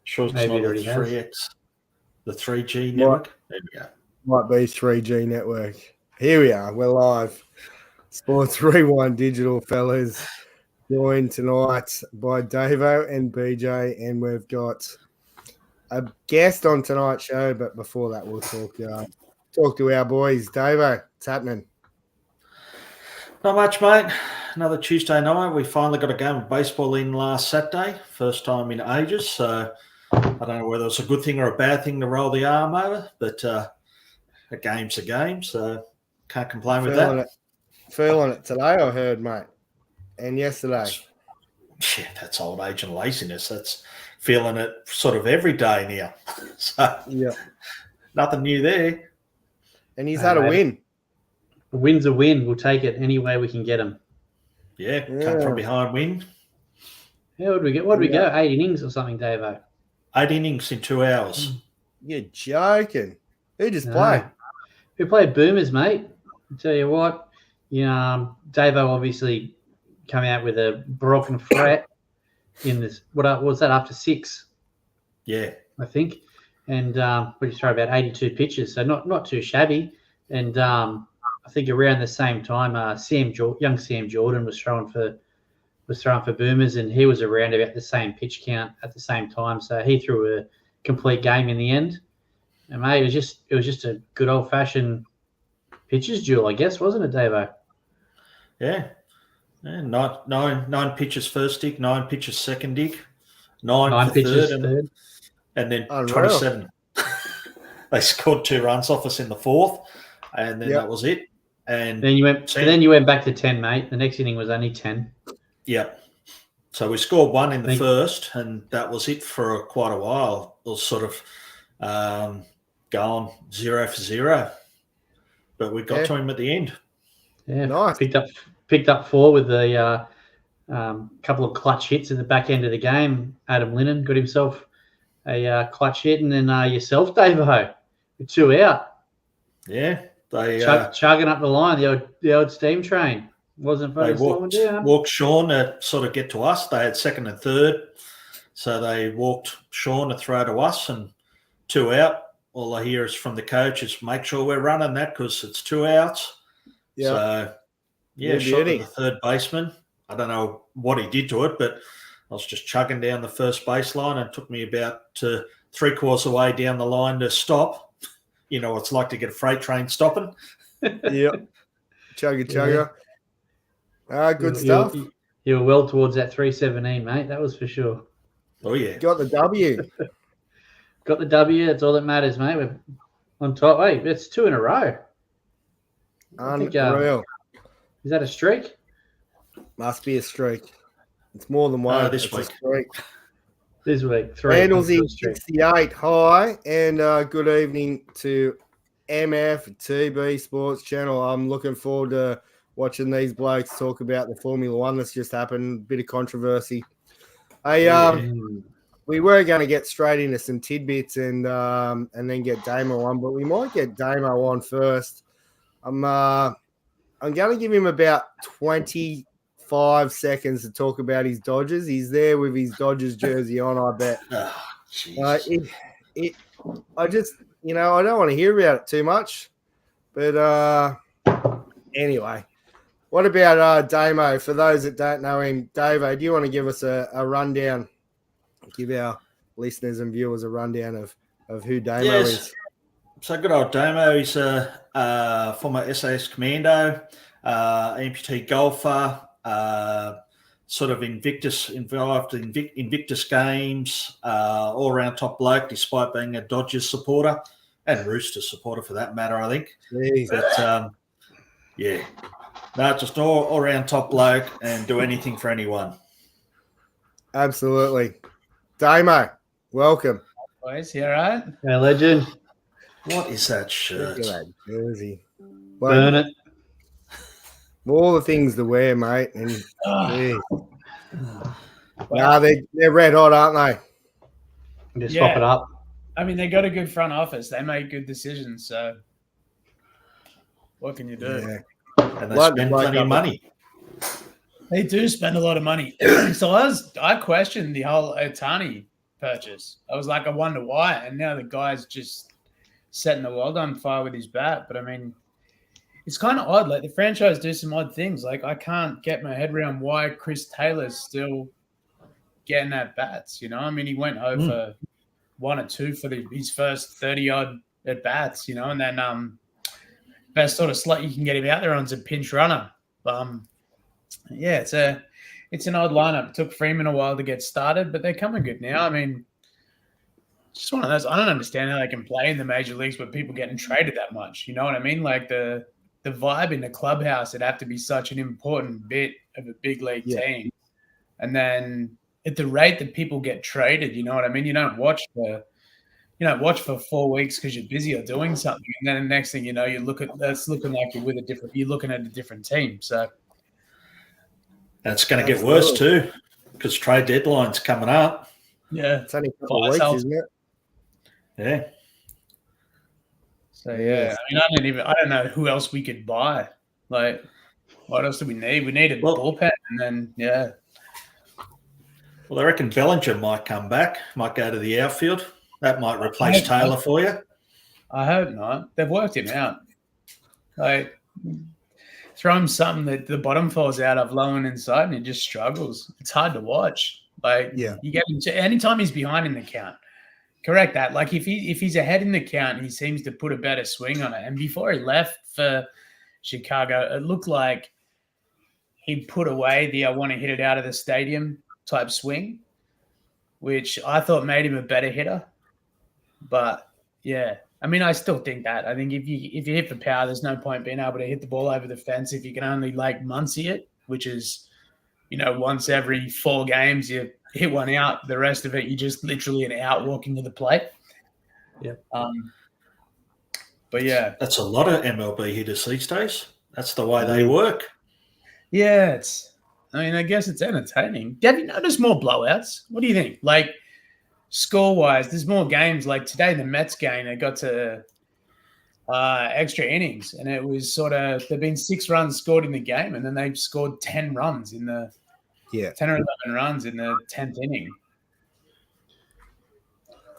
Sure, it's Maybe not it the already has. 3X, the 3G network. There we go. Might be 3G network. Here we are. We're live. Sports Rewind Digital, fellas. Joined tonight by Davo and BJ, and we've got a guest on tonight's show. But before that, we'll talk to our boys. Davo, what's happening? Not much, mate. Another Tuesday night. We finally got a game of baseball in last Saturday. First time in ages. So I don't know whether it's a good thing or a bad thing to roll the arm over, but a game's a game. So can't complain with that. Feeling it today, I heard, mate. And yesterday. Yeah, that's old age and laziness. That's feeling it sort of every day now. So yeah, nothing new there. And he's had a win. A win's a win. We'll take it any way we can get them. Yeah, come from behind win. Yeah, what did we go? 8 innings or something, Davo? 8 innings in 2 hours. You're joking. Who just played? Who played Boomers, mate? I'll tell you what. Davo obviously come out with a broken fret in this. What was that, after 6? Yeah. I think. And we just throw about 82 pitches, so not too shabby. And I think around the same time, young Sam Jordan was throwing for Boomers, and he was around about the same pitch count at the same time. So he threw a complete game in the end. And mate, it was just a good old fashioned pitches duel, I guess, wasn't it, Davo? Yeah. Nine pitches first dig, 9 pitches second dig, 9 for pitches third. And then Unreal. 27. They scored 2 runs off us in the 4th, and then that was it. And then you went back to 10, mate. The next inning was only 10. Yep. So we scored 1 in the first, and that was it for quite a while. It was sort of going 0 for 0, but we got to him at the end. Yeah, nice. Picked up 4 with a couple of clutch hits in the back end of the game. Adam Lennon got himself a clutch hit, and then yourself, Davo, with 2 out. Yeah, they chugging up the line, the old steam train. Wasn't they slowing down. walked Sean to sort of get to us. They had second and third, so they walked Sean to throw to us, and 2 out. All I hear is from the coach is make sure we're running that because it's 2 outs. Yeah. So shot to the third baseman. I don't know what he did to it, but I was just chugging down the first baseline, and it took me about 3/4 away down the line to stop. You know what it's like to get a freight train stopping. Yep. Chugga. Good stuff. You were well towards that 317, mate. That was for sure. Oh, yeah. Got the W. Got the W. That's all that matters, mate. We're on top. Hey, it's 2 in a row. Unreal. Is that a streak? Must be a streak. It's more than one. This week. This week, 3. Handlesy 68. Hi, and good evening to MF TB Sports Channel. I'm looking forward to watching these blokes talk about the Formula One that's just happened. Bit of controversy. We were going to get straight into some tidbits and then get Damo on, but we might get Damo on first. I'm going to give him about 25 seconds to talk about his Dodgers. He's there with his Dodgers jersey on, I bet. I just, I don't want to hear about it too much. But anyway, what about Damo? For those that don't know him, Davo, do you want to give us a rundown? Give our listeners and viewers a rundown of who Damo is. So good old Damo. He's a former SAS commando, amputee golfer, sort of involved in Invictus games, all-around top bloke, despite being a Dodgers supporter and Roosters supporter for that matter, I think. Jeez. But just all-around top bloke and do anything for anyone. Absolutely. Damo, welcome. Boys, you all right? Hey, legend. What is that shirt? Look at that jersey. Burn it. All the things to wear, mate. And they're red hot, aren't they? Just swap it up. I mean, they got a good front office. They make good decisions. So what can you do? Yeah. And they spend plenty of money. They do spend a lot of money. So I questioned the whole Ohtani purchase. I was like, I wonder why. And now the guy's just setting the world on fire with his bat. But I mean, it's kind of odd. Like the franchise do some odd things. Like I can't get my head around why Chris Taylor's still getting at bats. You know, I mean, he went over 1 or 2 for his first 30-odd at bats. You know, and then best sort of slot you can get him out there on's a pinch runner. Yeah, it's an odd lineup. It took Freeman a while to get started, but they're coming good now. I mean, it's just one of those. I don't understand how they can play in the major leagues with people getting traded that much. You know what I mean? Like the vibe in the clubhouse, it'd have to be such an important bit of a big league team. And then at the rate that people get traded, you know what I mean? You don't watch for 4 weeks because you're busy or doing something, and then the next thing you know, that's looking like you're looking at a different team. So that's going to get worse too, because trade deadline's coming up. Yeah, it's only a couple of weeks, isn't it? Yeah. So yeah, I mean, I don't know who else we could buy. Like, what else do we need? We need a bullpen, and then Well, I reckon Bellinger might come back, might go to the outfield. That might replace Taylor for you. I hope not. They've worked him out. Like, throw him something that the bottom falls out of low and inside, and he just struggles. It's hard to watch. Like, you get him anytime he's behind in the count. Correct that. Like, if he's ahead in the count, he seems to put a better swing on it. And before he left for Chicago, it looked like he'd put away the I want to hit it out of the stadium type swing, which I thought made him a better hitter. But yeah, I mean, I still think that. I think if you hit for power, there's no point being able to hit the ball over the fence if you can only like Muncie it, which is, you know, once every 4 games you hit one out. The rest of it, you just literally an out walking to the plate. Yeah. But yeah, that's a lot of MLB hitters these days. That's the way they work. Yeah, I guess it's entertaining. Have you noticed more blowouts? What do you think? Like, score-wise, there's more games. Like today, the Mets game, it got to extra innings, and it was sort of there've been 6 runs scored in the game, and then they've scored 10 runs in the 10 or 11 runs in the 10th inning.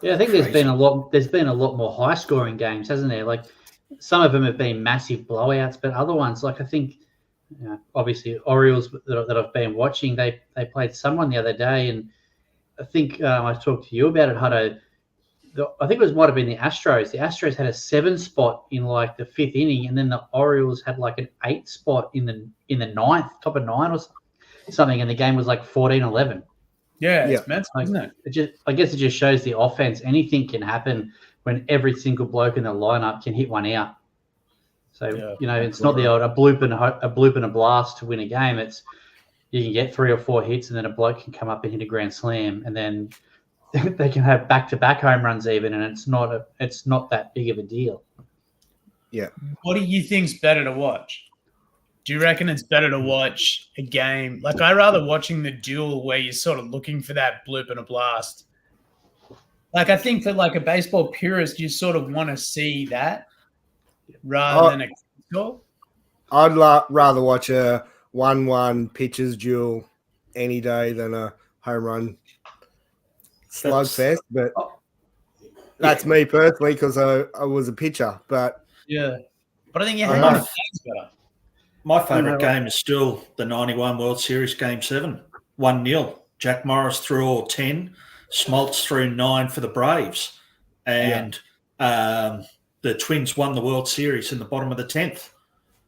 Yeah, I think there's been a lot more high-scoring games, hasn't there? Like some of them have been massive blowouts, but other ones, like I think, obviously Orioles that I've been watching, they played someone the other day, and I think I talked to you about it, Hutto. I think it might have been the Astros. The Astros had a 7 spot in like the 5th inning, and then the Orioles had like an 8 spot in the 9th, top of 9 or something, and the game was like 14-11. Yeah, it's mental, isn't it? I guess it just shows the offense. Anything can happen when every single bloke in the lineup can hit one out. So it's not the old a bloop and a blast to win a game. It's you can get 3 or 4 hits, and then a bloke can come up and hit a grand slam, and then they can have back-to-back home runs even, and it's not that big of a deal. Yeah. What do you think's better to watch? Do you reckon it's better to watch a game? Like, I rather watching the duel where you're sort of looking for that bloop and a blast. Like, I think for like a baseball purist, you sort of want to see that rather than a score. I'd rather watch a 1-1 pitchers duel any day than a home run slugfest. But that's me personally, because I was a pitcher. But yeah, but I think your home run is better. My favourite game is still the 91 World Series Game 7, 1-0. Jack Morris threw all 10, Smoltz threw 9 for the Braves. And the Twins won the World Series in the bottom of the 10th.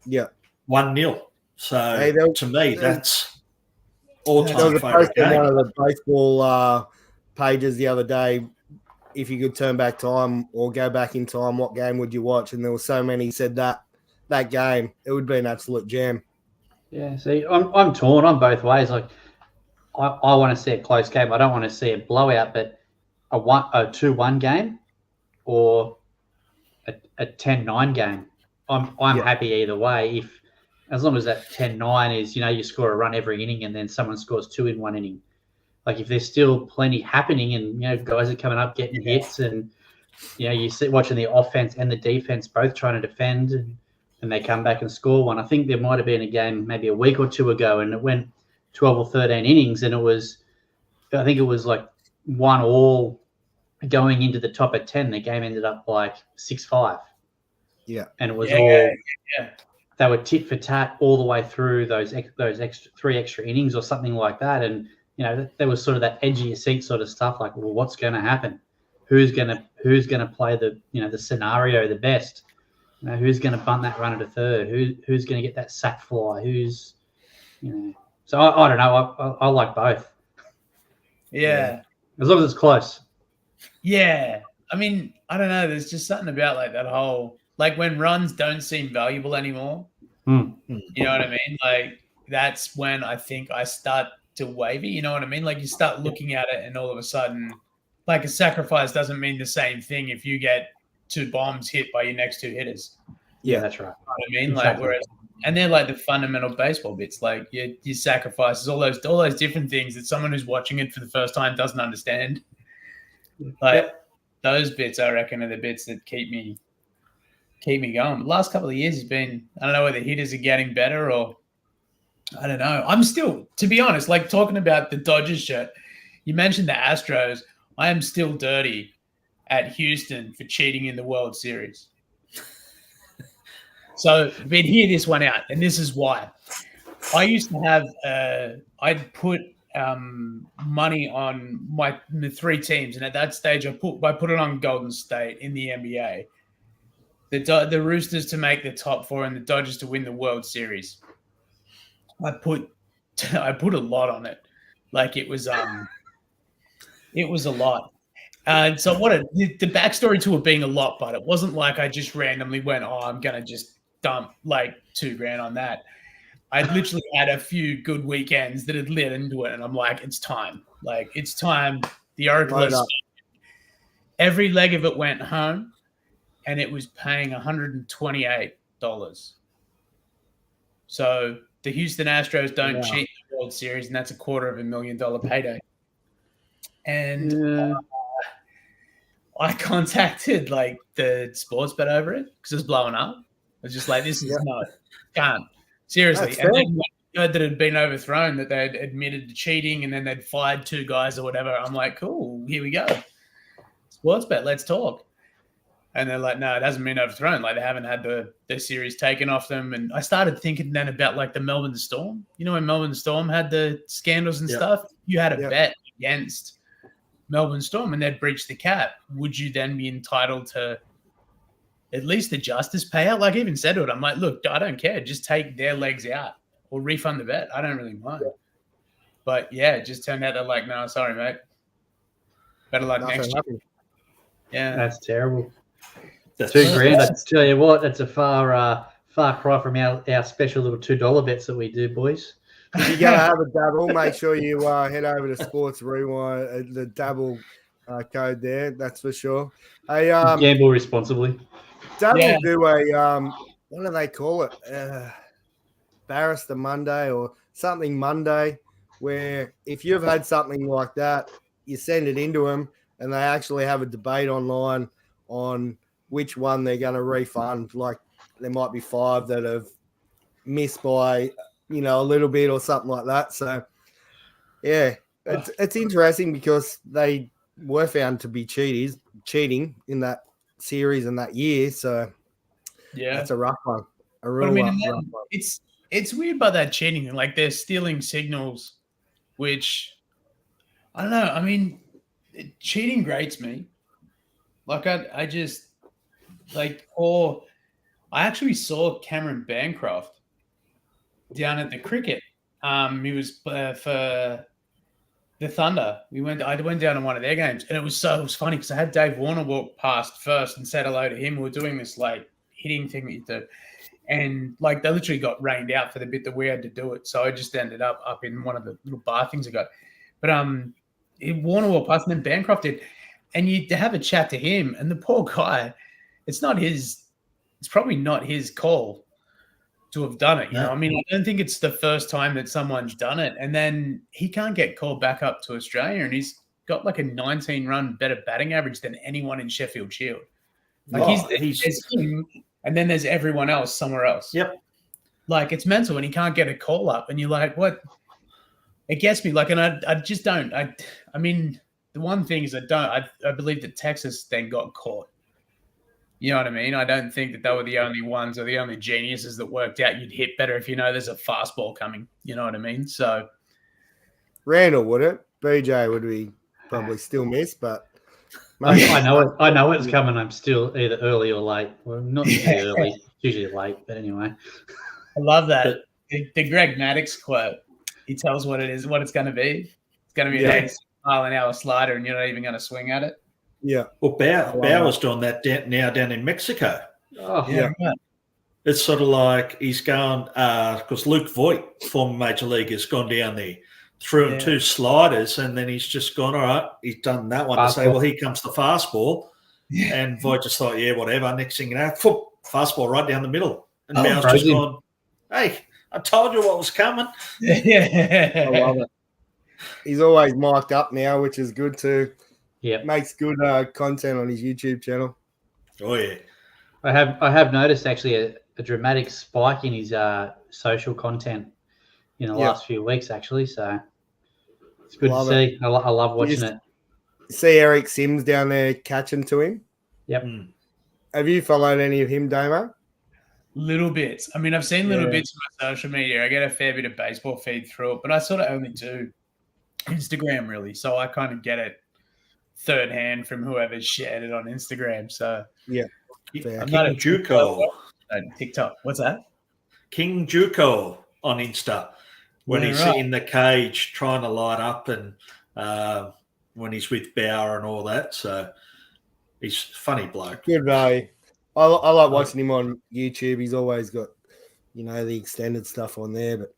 Yeah. 1-0. So, to me, that's all-time favourite game. One of the baseball pages the other day, if you could turn back time or go back in time, what game would you watch? And there were so many said that game, it would be an absolute jam. Yeah, see, I'm torn on both ways. Like, I want to see a close game. I don't want to see a blowout, but a 2-1 game or a 10-9 game. I'm happy either way. As long as that 10-9 is, you score a run every inning and then someone scores 2 in one inning. Like, if there's still plenty happening and, guys are coming up getting hits and, you sit watching the offense and the defense both trying to defend and they come back and score one. I think there might have been a game maybe a week or 2 ago and it went 12 or 13 innings and I think it was like 1 all going into the top of 10. The game ended up like 6-5. Yeah. And it was Yeah. they were tit for tat all the way through those extra 3 extra innings or something like that. And, you know, there was sort of that edge of your seat sort of stuff like, well, what's going to happen? Who's going to play the, you know, the scenario the best? You know, who's going to bunt that run at a third? Who's going to get that sack fly? Who's, you know, so I don't know. I like both. Yeah. As long as it's close. Yeah. I mean, I don't know. There's just something about like that whole, like when runs don't seem valuable anymore. You know what I mean? Like that's when I think I start to waver. You know what I mean? Like you start looking at it and all of a sudden, like a sacrifice doesn't mean the same thing if you get 2 bombs hit by your next 2 hitters. Yeah, that's right. You know what I mean? Exactly. Like whereas, and they're like the fundamental baseball bits, like your sacrifices, all those different things that someone who's watching it for the first time doesn't understand. Like those bits, I reckon, are the bits that keep me going. The last couple of years has been, I don't know whether hitters are getting better or I don't know. I'm still, to be honest, like talking about the Dodgers shirt, you mentioned the Astros. I am still dirty at Houston for cheating in the World Series. So, but hear this one out, and this is why. I used to have, I'd put money on the 3 teams, and at that stage, I put it on Golden State in the NBA. The Roosters to make the top 4 and the Dodgers to win the World Series. I put a lot on it, like it was a lot. And so the backstory to it being a lot, but it wasn't like I just randomly went, oh, I'm gonna just dump like $2,000 on that. I literally had a few good weekends that had led into it, and I'm like, it's time. Like it's time. The Oracle is every leg of it went home, and it was paying $128. So the Houston Astros don't cheat the World Series, and that's $250,000 payday. And I contacted like the sports bet over it because it was blowing up. I was just like, this is can't. Seriously. And then when I heard that it had been overthrown, that they'd admitted to cheating and then they'd fired 2 guys or whatever. I'm like, cool, here we go. Sports bet, let's talk. And they're like, no, it hasn't been overthrown. Like they haven't had the series taken off them. And I started thinking then about like the Melbourne Storm. You know when Melbourne Storm had the scandals and stuff? You had a bet against Melbourne Storm and they'd breached the cap. Would you then be entitled to at least the justice payout? Like I even said to it, I'm like, look, I don't care. Just take their legs out or refund the bet. I don't really mind. But yeah, it just turned out they're like, no, sorry, mate. Better luck next year. Yeah. That's terrible. That's $2,000. I tell you what, that's a far cry from our special little $2 bets that we do, boys. If you're going to have a dabble, make sure you head over to Sports Rewind, the Dabble code there, that's for sure. Hey, gamble responsibly. Dabble do a, what do they call it? Barrister Monday or something Monday, where if you've had something like that, you send it into them and they actually have a debate online on which one they're going to refund. Like there might be 5 that have missed by, you know, a little bit or something like that. So, yeah, it's interesting because they were found to be cheating in that series and that year. So, yeah, that's a rough one. A real rough one. It's weird by that cheating. Like they're stealing signals, which I don't know. I mean, cheating grates me. Like I just like, or I actually saw Cameron Bancroft down at the cricket. He was for the Thunder. I went down to one of their games, and it was funny because I had Dave Warner walk past first and said hello to him. We were doing this like hitting thing that you do, and like they literally got rained out for the bit that we had to do it. So I just ended up in one of the little bar things I got. But Warner walked past, and then Bancroft did, and you have a chat to him, and the poor guy, it's probably not his call to have done it. You know, I mean, I don't think it's the first time that someone's done it. And then he can't get called back up to Australia, and he's got like a 19-run better batting average than anyone in Sheffield Shield. Like there's him, and then there's everyone else somewhere else. Yep. Like it's mental, and he can't get a call up, and you're like, what? It gets me. Like, and I just don't. I mean, the one thing is I believe that Texas then got caught. You know what I mean? I don't think that they were the only ones or the only geniuses that worked out you'd hit better if you know there's a fastball coming. You know what I mean? So Randall wouldn't. BJ would be probably still miss, but I know it. I know it's coming. I'm still either early or late. Well, not usually early. It's usually late, but anyway. I love that. The Greg Maddox quote. He tells what it is, what it's going to be. It's going to be an 86-mile-an-hour slider, and you're not even going to swing at it. Yeah. Well, Bauer's doing that now down in Mexico. Oh, Yeah. Right. It's sort of like he's gone because Luke Voigt, former major league, has gone down there, threw him 2 sliders, and then he's just gone, all right, he's done that one to say, well, here comes the fastball. Yeah. And Voigt just thought, yeah, whatever. Next thing you know, fastball right down the middle. And Bauer's frozen. just gone, hey, I told you what was coming. I love it. He's always mic'd up now, which is good too. Yeah. Makes good content on his YouTube channel. Oh, yeah. I have noticed actually a dramatic spike in his social content in the last few weeks, actually. So it's good to see. I love watching it. See Eric Sims down there catching to him? Yep. Have you followed any of him, Damo? Little bits. I mean, I've seen little bits on my social media. I get a fair bit of baseball feed through it, but I sort of only do Instagram, really. So I kind of get it third hand from whoever shared it on Instagram. So yeah. I'm not a Juco. TikTok. What's that? King Juco on Insta when he's in the cage trying to light up and when he's with Bauer and all that. So he's a funny bloke. Good value. I like watching him on YouTube. He's always got, the extended stuff on there.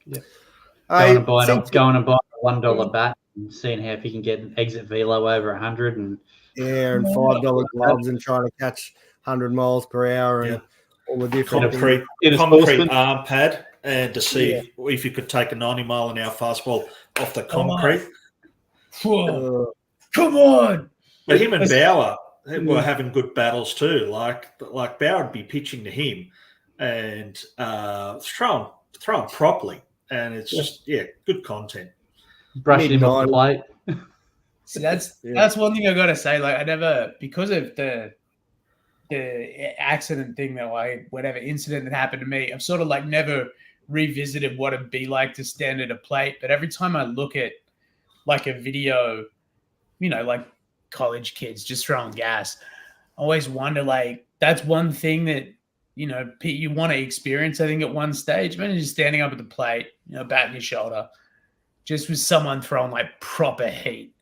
But going and buying a $1 bat and seeing how if he can get an exit velo over 100 and and $5 gloves and trying to catch 100 miles per hour and all the different concrete arm pad and to see if you could take a 90-mile-an-hour fastball off the concrete. Come on. But him and Bauer were having good battles too. Like Bauer would be pitching to him and throwing properly. And it's just, good content. Brushing him off the plate. So that's one thing I got to say. Like I never, because of the accident thing whatever incident that happened to me, I've sort of like never revisited what it'd be like to stand at a plate. But every time I look at like a video, like college kids just throwing gas, I always wonder, like, that's one thing that, you want to experience, I think, at one stage. Imagine just standing up at the plate, bat in your shoulder, just with someone throwing like proper heat.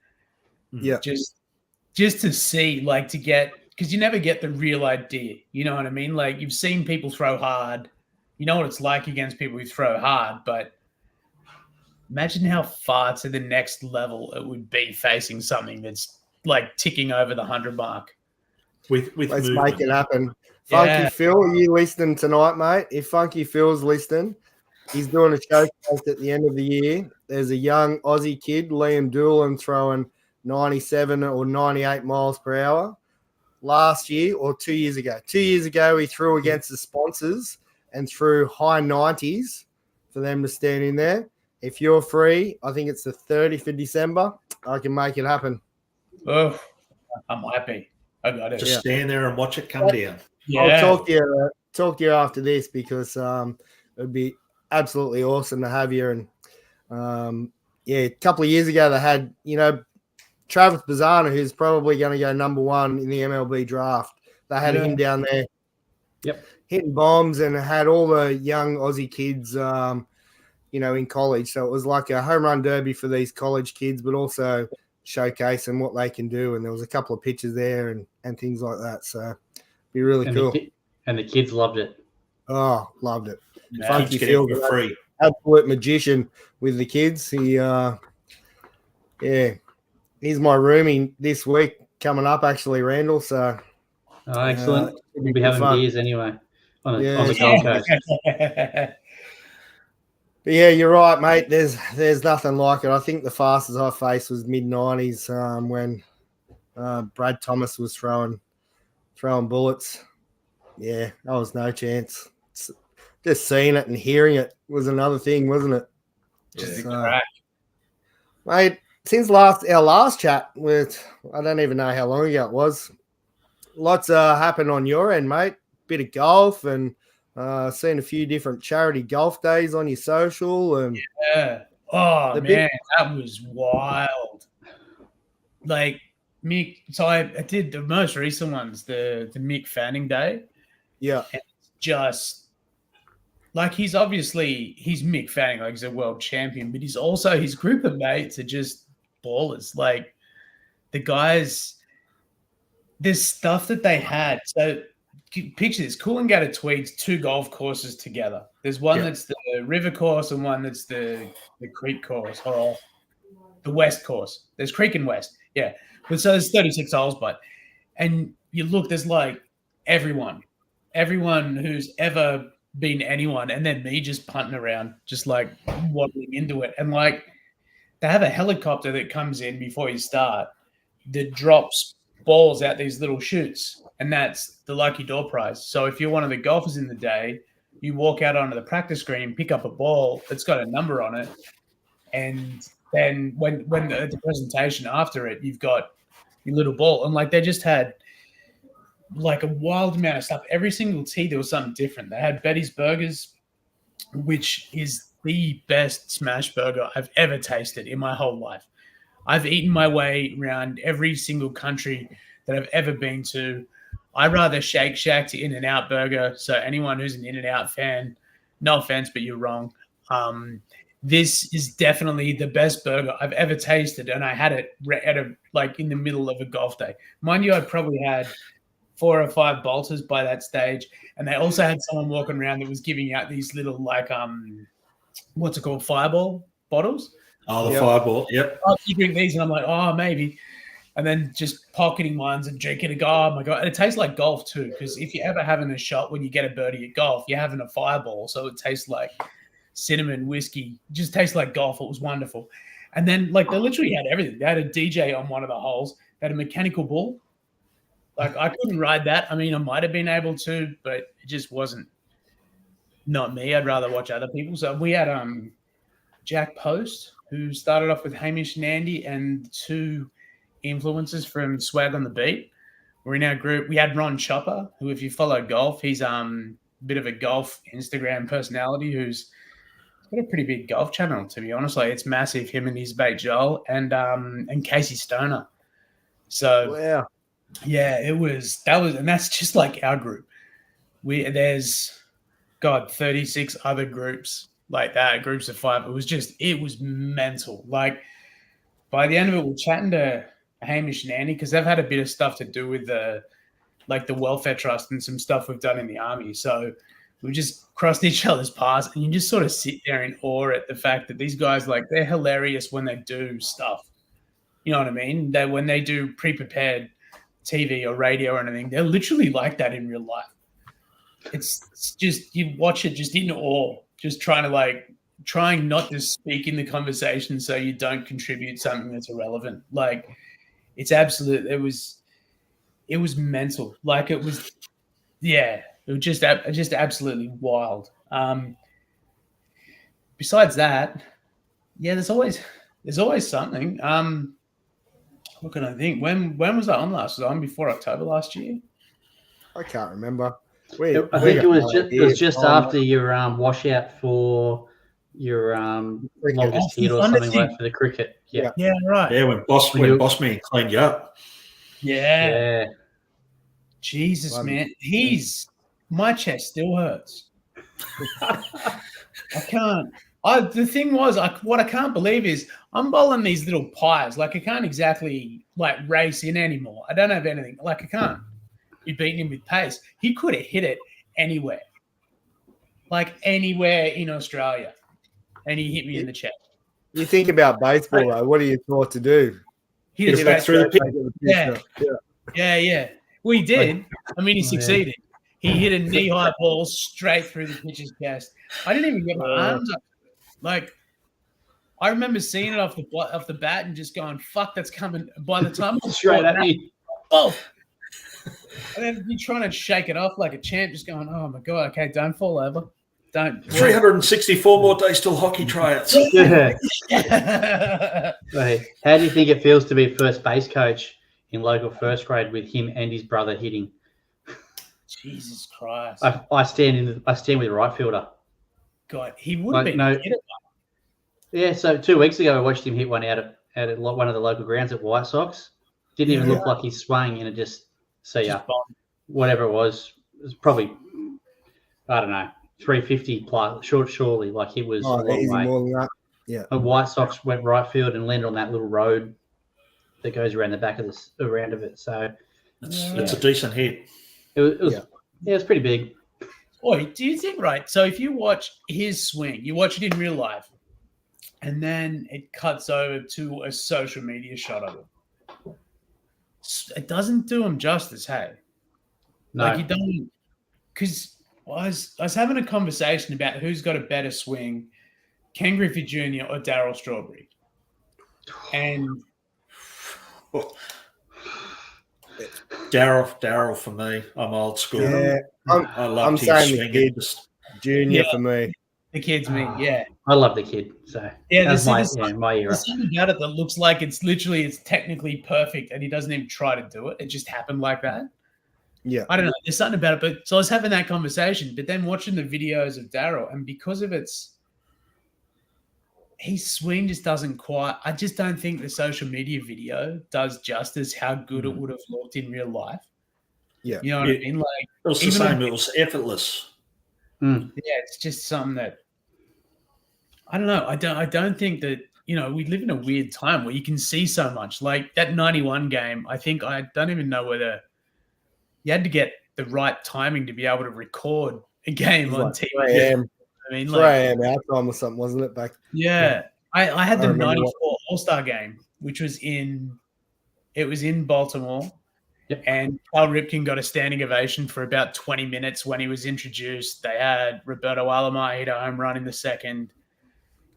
Yeah. Just to see, like, to get, because you never get the real idea. You know what I mean? Like, you've seen people throw hard. You know what it's like against people who throw hard, but imagine how far to the next level it would be facing something that's like ticking over the 100 mark. Let's movement. Make it happen. Funky Phil, are you listening tonight, mate? If Funky Phil's listening, he's doing a showcase at the end of the year. There's a young Aussie kid, Liam Doolan, throwing 97 or 98 miles per hour last year or 2 years ago. 2 years ago, he threw against the sponsors and threw high 90s for them to stand in there. If you're free, I think it's the 30th of December, I can make it happen. Oh, I'm happy. I got it. Just stand there and watch it come down. Yeah. I'll talk to you after this because it would be absolutely awesome to have you. And a couple of years ago they had, Travis Bazzana, who's probably going to go number 1 in the MLB draft. They had him down there, hitting bombs, and had all the young Aussie kids, in college. So it was like a home run derby for these college kids, but also showcasing what they can do. And there was a couple of pitches there and things like that. So it'd be really cool. And the kids loved it. Oh, loved it. Yeah, Funky Phil, for free. Absolute magician with the kids. He, he's my roomie this week coming up, actually, Randall. So, excellent. We'll be having beers anyway on the Gold Coast. But yeah, you're right, mate. There's nothing like it. I think the fastest I faced was mid-90s when Brad Thomas was throwing bullets. Yeah, that was no chance. Just seeing it and hearing it was another thing, wasn't it? Just mate, since our last chat with, I don't even know how long ago it was. Lots happened on your end, mate. Bit of golf and seen a few different charity golf days on your social. And Yeah. Oh man, that was wild. Like Mick, so I did the most recent ones, the Mick Fanning Day. Yeah. And it's just like he's Mick Fanning, like he's a world champion, but he's also his group of mates are just ballers. Like the guys, there's stuff that they had. So picture this: Coolangatta Tweed's 2 golf courses together. There's one that's the river course and one that's the creek course, or the west course. There's creek and west, yeah. But so there's 36 holes, and you look, there's like everyone who's ever been anyone, and then me just punting around, just like waddling into it, and like they have a helicopter that comes in before you start that drops balls out these little chutes, and that's the lucky door prize. So if you're one of the golfers in the day, you walk out onto the practice green, pick up a ball that's got a number on it, and then when the presentation after it, you've got your little ball. And like they just had like a wild amount of stuff. Every single tee there was something different. They had Betty's Burgers, which is the best smash burger I've ever tasted in my whole life. I've eaten my way around every single country that I've ever been to. I'd rather Shake Shack to In-N-Out Burger. So anyone who's an In-N-Out fan, no offense, but you're wrong. This is definitely the best burger I've ever tasted, and I had it like in the middle of a golf day. Mind you, I probably had 4 or 5 bolters by that stage, and they also had someone walking around that was giving out these little like what's it called, Fireball bottles. Oh, the Fireball, yep. Oh, you drink these, and I'm like, oh, maybe. And then just pocketing ones and drinking it. Oh my god! And it tastes like golf too, because if you're ever having a shot when you get a birdie at golf, you're having a Fireball, so it tastes like cinnamon whiskey. It just tastes like golf. It was wonderful. And then like they literally had everything. They had a DJ on one of the holes. They had a mechanical bull. Like I couldn't ride that. I mean, I might have been able to, but it just wasn't not me. I'd rather watch other people. So we had Jack Post, who started off with Hamish and Andy, and 2 influencers from Swag on the Beat. We're in our group. We had Ron Chopper, who, if you follow golf, he's a bit of a golf Instagram personality who's got a pretty big golf channel, to be honest. Like it's massive, him and his mate Joel, and Casey Stoner. So wow. Yeah, and that's just like our group. There's 36 other groups like that, groups of 5. It was mental. Like by the end of it, we're chatting to Hamish and Andy because they've had a bit of stuff to do with the welfare trust and some stuff we've done in the army. So we just crossed each other's paths, and you just sort of sit there in awe at the fact that these guys, like, they're hilarious when they do stuff. You know what I mean? That when they do pre-prepared TV or radio or anything, they're literally like that in real life. It's just, you watch it just in awe, just trying not to speak in the conversation so you don't contribute something that's irrelevant. Like it's absolute. It was mental. Like it was, yeah, it was just absolutely wild. Besides that, yeah, there's always something. What can I think? When was I on last? Was I on before October last year? I can't remember. I think it was just after your washout for your longest hit or something like for the cricket. Yeah. Yeah, right. Yeah, when Boss Man cleaned you up. Yeah. Jesus, man. My chest still hurts. I can't. The thing was, what I can't believe is I'm bowling these little pies. Like I can't exactly race in anymore. I don't have anything. Like I can't be beating him with pace. He could have hit it anywhere, like anywhere in Australia, and he hit me in the chest. You think about baseball, though. What are you taught to do? Hit it back through the pitch. Yeah. Well, he did. I mean, he succeeded. He hit a knee-high ball straight through the pitcher's chest. I didn't even get my arms up. Like, I remember seeing it off the bat and just going, "Fuck, that's coming." By the time I was straight at me, and then you're trying to shake it off like a champ, just going, "Oh my god, okay, don't fall over." Don't 364 more days till hockey tryouts. Yeah. Hey, how do you think it feels to be first base coach in local first grade with him and his brother hitting? Jesus Christ! I stand with right fielder. God, he would have been. Yeah, so 2 weeks ago I watched him hit one out at one of the local grounds at White Sox. Didn't even look like he swung, and it just whatever it was probably, I don't know, 350 plus, surely. Like he was a long easy way. more than that. Yeah. The White Sox went right field and landed on that little road that goes around the back of it. So it's a decent hit. It was pretty big. Oi, do you think, right? So if you watch his swing, you watch it in real life, and then it cuts over to a social media shot of it. It doesn't do him justice, hey? No. Like, you don't, because I was having a conversation about who's got a better swing, Ken Griffey Jr. or Darryl Strawberry. And Darryl for me. I'm old school. Yeah, I love his saying swing. the kid, Junior for me. The kid's me, yeah. I love the kid. So that's my era. There's something about it that looks like it's technically perfect, and he doesn't even try to do it. It just happened like that. Yeah. I don't know. There's something about it. But so I was having that conversation, but then watching the videos of Darryl, and because of his swing just doesn't quite. I just don't think the social media video does justice how good it would have looked in real life. Yeah. You know what I mean? Like, it was the same. It was effortless. Yeah, it's just something that I don't know. I don't think that, we live in a weird time where you can see so much. Like that 91 game, I don't even know whether you had to get the right timing to be able to record a game on TV. 3 a.m. I mean, 3 a.m. our time or something, wasn't it? Back. Yeah. I had the 94 All-Star game, which was in Baltimore. Yep. And Cal Ripken got a standing ovation for about 20 minutes when he was introduced. They had Roberto Alomar hit a home run in the second.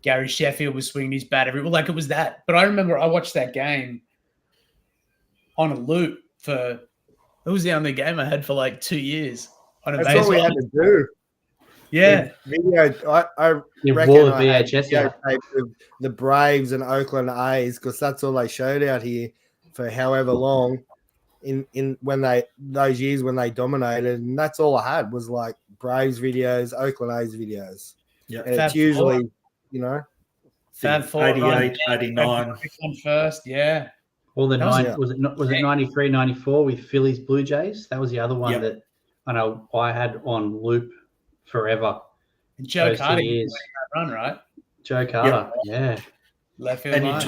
Gary Sheffield was swinging his bat everywhere. Like, it was that. But I remember I watched that game on a loop it was the only game I had for like 2 years. That's all we had to do. Yeah. Video. I reckon wore the I had VHS video tape with the Braves and Oakland A's, because that's all they showed out here for however long. In when those years when they dominated, and that's all I had was like Braves videos, Oakland A's videos. Yeah, and it's usually, Fab Four, 88, 89 first, yeah. All the was it 93, 94 with Phillies Blue Jays? That was the other one that I know I had on loop forever. And Joe Carter that run, right? Joe Carter, yeah. Left field and line.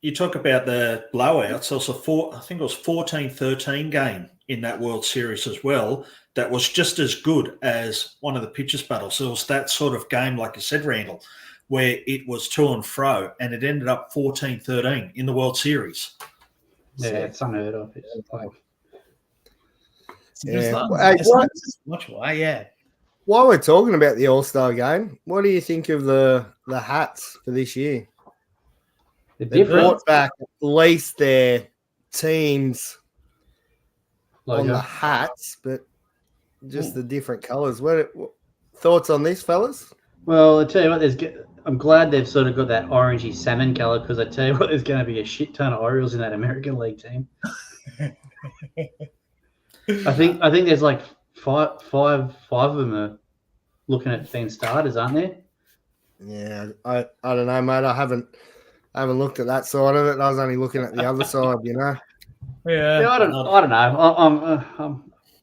You talk about the blowouts. Also, I think it was 14-13 game in that World Series as well. That was just as good as one of the pitchers battles. So it was that sort of game, like you said, Randall, where it was to and fro, and it ended up 14-13 in the World Series. Yeah, it's unheard of. It's like, While we're talking about the All-Star game, what do you think of the hats for this year? They brought back at least their teams on the hats, but just the different colours. What thoughts on this, fellas? Well, I tell you what, I'm glad they've sort of got that orangey salmon colour, because I tell you what, there's going to be a shit ton of Orioles in that American League team. I think there's like five of them are looking at being starters, aren't there? Yeah, I don't know, mate. I haven't looked at that side of it. I was only looking at the other side, Yeah, I don't know.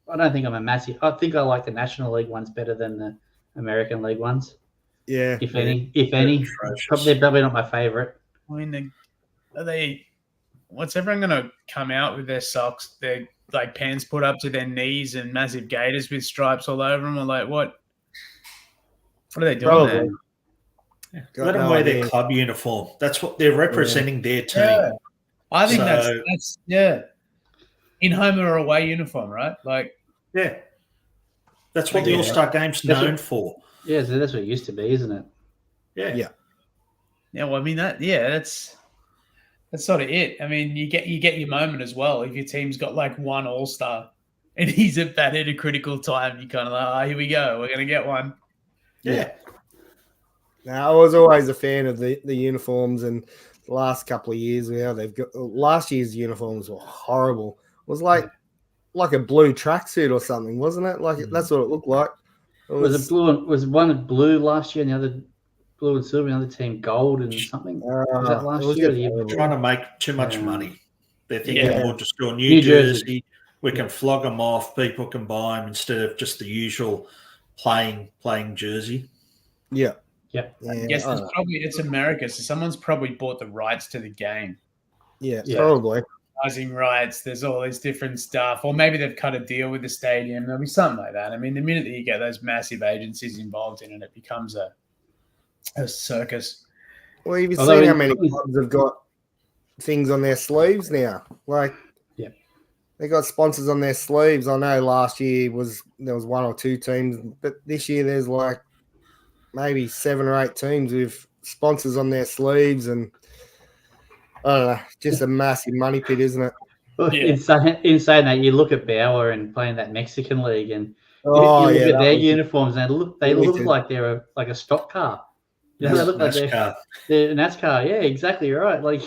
I don't think I'm a massive. I think I like the National League ones better than the American League ones. Yeah, if any. They're probably not my favorite. I mean, what's everyone going to come out with their socks? Their like pants put up to their knees and massive gaiters with stripes all over them, or like what? What are they doing there? Yeah. Let them wear their club uniform. That's what they're representing their team. Yeah. I think that's in home or away uniform, right? Like, yeah, that's what the All-Star Game's known for. Yeah, so that's what it used to be, isn't it? Yeah. Well, I mean that's sort of it. I mean, you get your moment as well. If your team's got like one All-Star and he's at bat at a critical time, you kind of like, here we go, we're gonna get one. Yeah. Now, I was always a fan of the uniforms, and the last couple of years, they've got last year's uniforms were horrible. It was like a blue tracksuit or something, wasn't it? Like that's what it looked like. Was it blue? Was one blue last year, and the other blue and silver, and the other team gold and something? Was that last year or the year before? Trying to make too much money. They're thinking we'll just do a New Jersey. We can flog them off. People can buy them instead of just the usual plain jersey. Yeah. Yep. I guess it's America, so someone's probably bought the rights to the game. Yeah, probably. Housing rights, there's all this different stuff. Or maybe they've cut a deal with the stadium. There'll be something like that. I mean, the minute that you get those massive agencies involved in it, it becomes a circus. Well, you've seen how many clubs have got things on their sleeves now. Like, they got sponsors on their sleeves. I know last year there was one or two teams, but this year there's like maybe 7 or 8 teams with sponsors on their sleeves, and I don't know, just a massive money pit, isn't it? In saying that, you look at Bauer and playing that Mexican league, and you look at their uniforms, and they look like they're like a stock car. They look like they're NASCAR. Yeah, exactly right. Like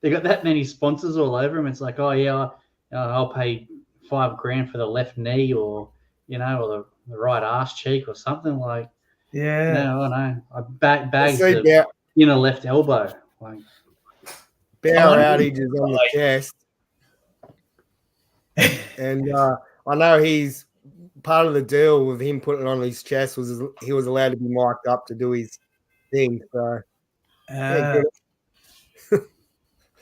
they got that many sponsors all over them. It's like, I'll pay $5,000 for the left knee, or or the right arse cheek, or something like. Yeah. No, I know. Bags the inner left elbow. Like Bauer outages on the chest. And I know he's part of the deal with him putting it on his chest was he was allowed to be mic'd up to do his thing. So,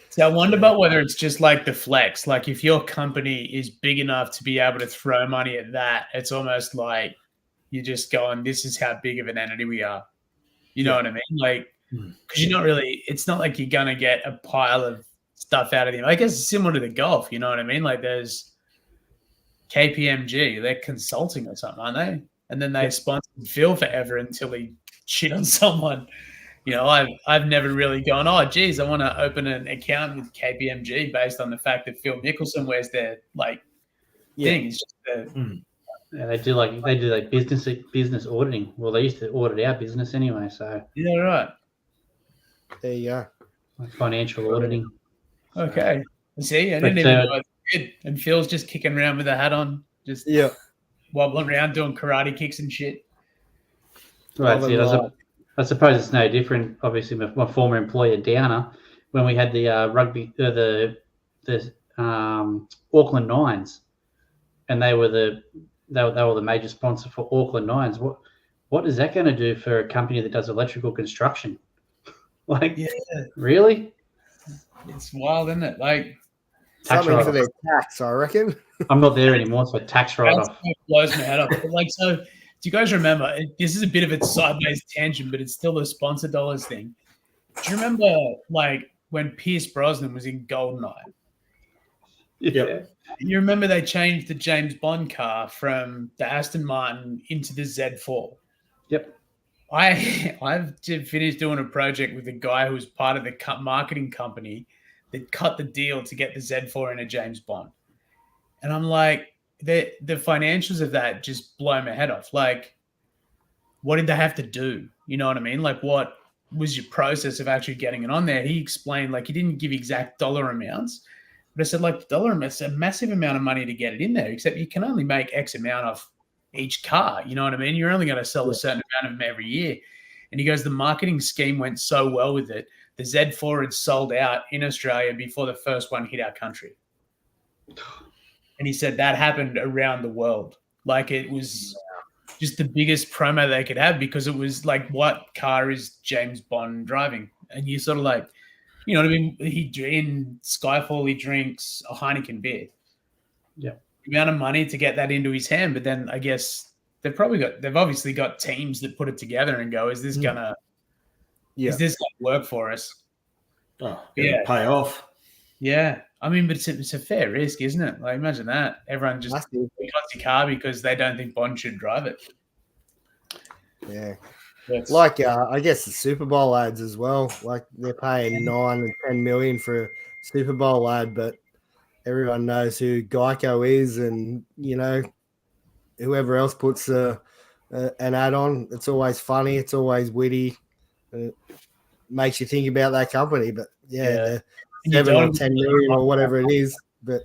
so I wonder about whether it's just like the flex. Like if your company is big enough to be able to throw money at that, it's almost like you're just going, this is how big of an entity we are. You know what I mean? Like, because you're not really, it's not like you're going to get a pile of stuff out of them. I guess it's similar to the golf. You know what I mean? Like there's KPMG, they're consulting or something, aren't they? And then they sponsored Phil forever until he shit on someone. I've never really gone, oh, geez, I want to open an account with KPMG based on the fact that Phil Mickelson wears their thing. It's just they do like business auditing. Well, they used to audit our business anyway. So right. There you go. Like financial auditing. Okay. See, I didn't even know it did. And Phil's just kicking around with a hat on, just wobbling around doing karate kicks and shit. Right. I suppose it's no different. Obviously, my former employer Downer, when we had the rugby, the Auckland Nines, and they were the major sponsor for Auckland Nines. What is that going to do for a company that does electrical construction? Really? It's wild, isn't it? Like something for their tax, I reckon. I'm not there anymore, so tax write-off. Blows my head up. So do you guys remember? This is a bit of a sideways tangent, but it's still a sponsor dollars thing. Do you remember, when Pierce Brosnan was in Goldeneye? Yeah. You remember they changed the James Bond car from the Aston Martin into the Z4? Yep. I've finished doing a project with a guy who was part of the marketing company that cut the deal to get the Z4 in a James Bond. And I'm like, the financials of that just blow my head off. Like, what did they have to do? You know what I mean? Like, what was your process of actually getting it on there? He explained, he didn't give exact dollar amounts, but I said, the dollar amount's a massive amount of money to get it in there, except you can only make X amount off each car. You know what I mean? You're only going to sell a certain amount of them every year. And he goes, the marketing scheme went so well with it. The Z4 had sold out in Australia before the first one hit our country. And he said that happened around the world. It was just the biggest promo they could have, because it was what car is James Bond driving? And you sort of you know what I mean? In Skyfall, he drinks a Heineken beer. Yeah. The amount of money to get that into his hand, but then I guess they've obviously got teams that put it together and go, is this gonna work for us? Oh, pay off. Yeah. I mean, but it's a fair risk, isn't it? Imagine that. Everyone just cuts your car because they don't think Bond should drive it. Yeah. I guess the Super Bowl ads as well. They're paying 9 and 10 million for a Super Bowl ad, but everyone knows who Geico is, and whoever else puts a an add-on. It's always funny. It's always witty. It makes you think about that company. But the And you 7 or don't- 10 million or whatever it is. But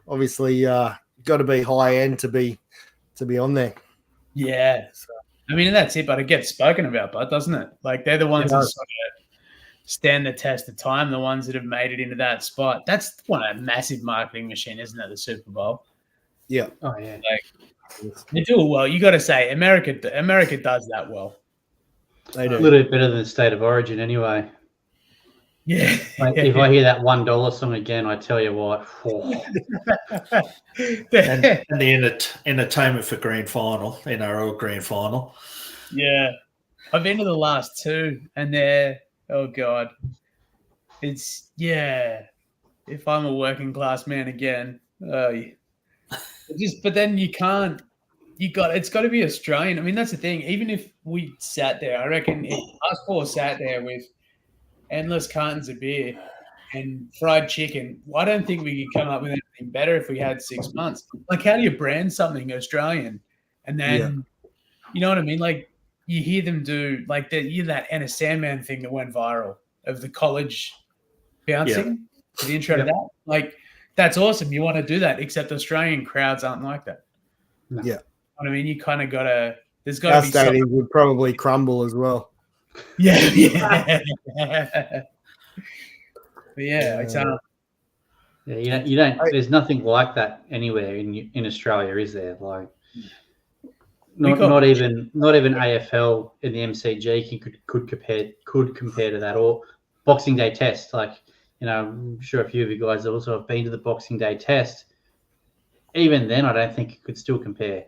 obviously, got to be high end to be on there. Yeah. I mean, and that's it, but it gets spoken about, but doesn't it? Like they're the ones that sort of stand the test of time, the ones that have made it into that spot. That's one a massive marketing machine, isn't it? The Super Bowl. Yeah. Oh yeah. They do it well. You got to say, America does that well. They A do. little bit better than State of Origin, anyway. Yeah. Like, if I hear that $1 song again, I tell you what. And the entertainment for grand final, NRL grand final. Yeah. I've been to the last two, and they're, oh God. It's, if I'm a working class man again, but then you can't, it's got to be Australian. I mean, that's the thing. Even if we sat there, I reckon if us four sat there with endless cartons of beer and fried chicken, I don't think we could come up with anything better if we had 6 months. Like, how do you brand something Australian? And then, you know what I mean? Like, you hear them do, like, that Anna Sandman thing that went viral of the college bouncing to the intro to that. Like, that's awesome. You want to do that, except Australian crowds aren't like that. No. Yeah. I mean, you kind of got to, there's got Our to be stadiums would probably crumble as well. Yeah. But it's Yeah, you don't. There's nothing like that anywhere in Australia, is there? Like, not even AFL in the MCG could compare to that, or Boxing Day Test. Like, I'm sure a few of you guys also have been to the Boxing Day Test. Even then, I don't think it could still compare.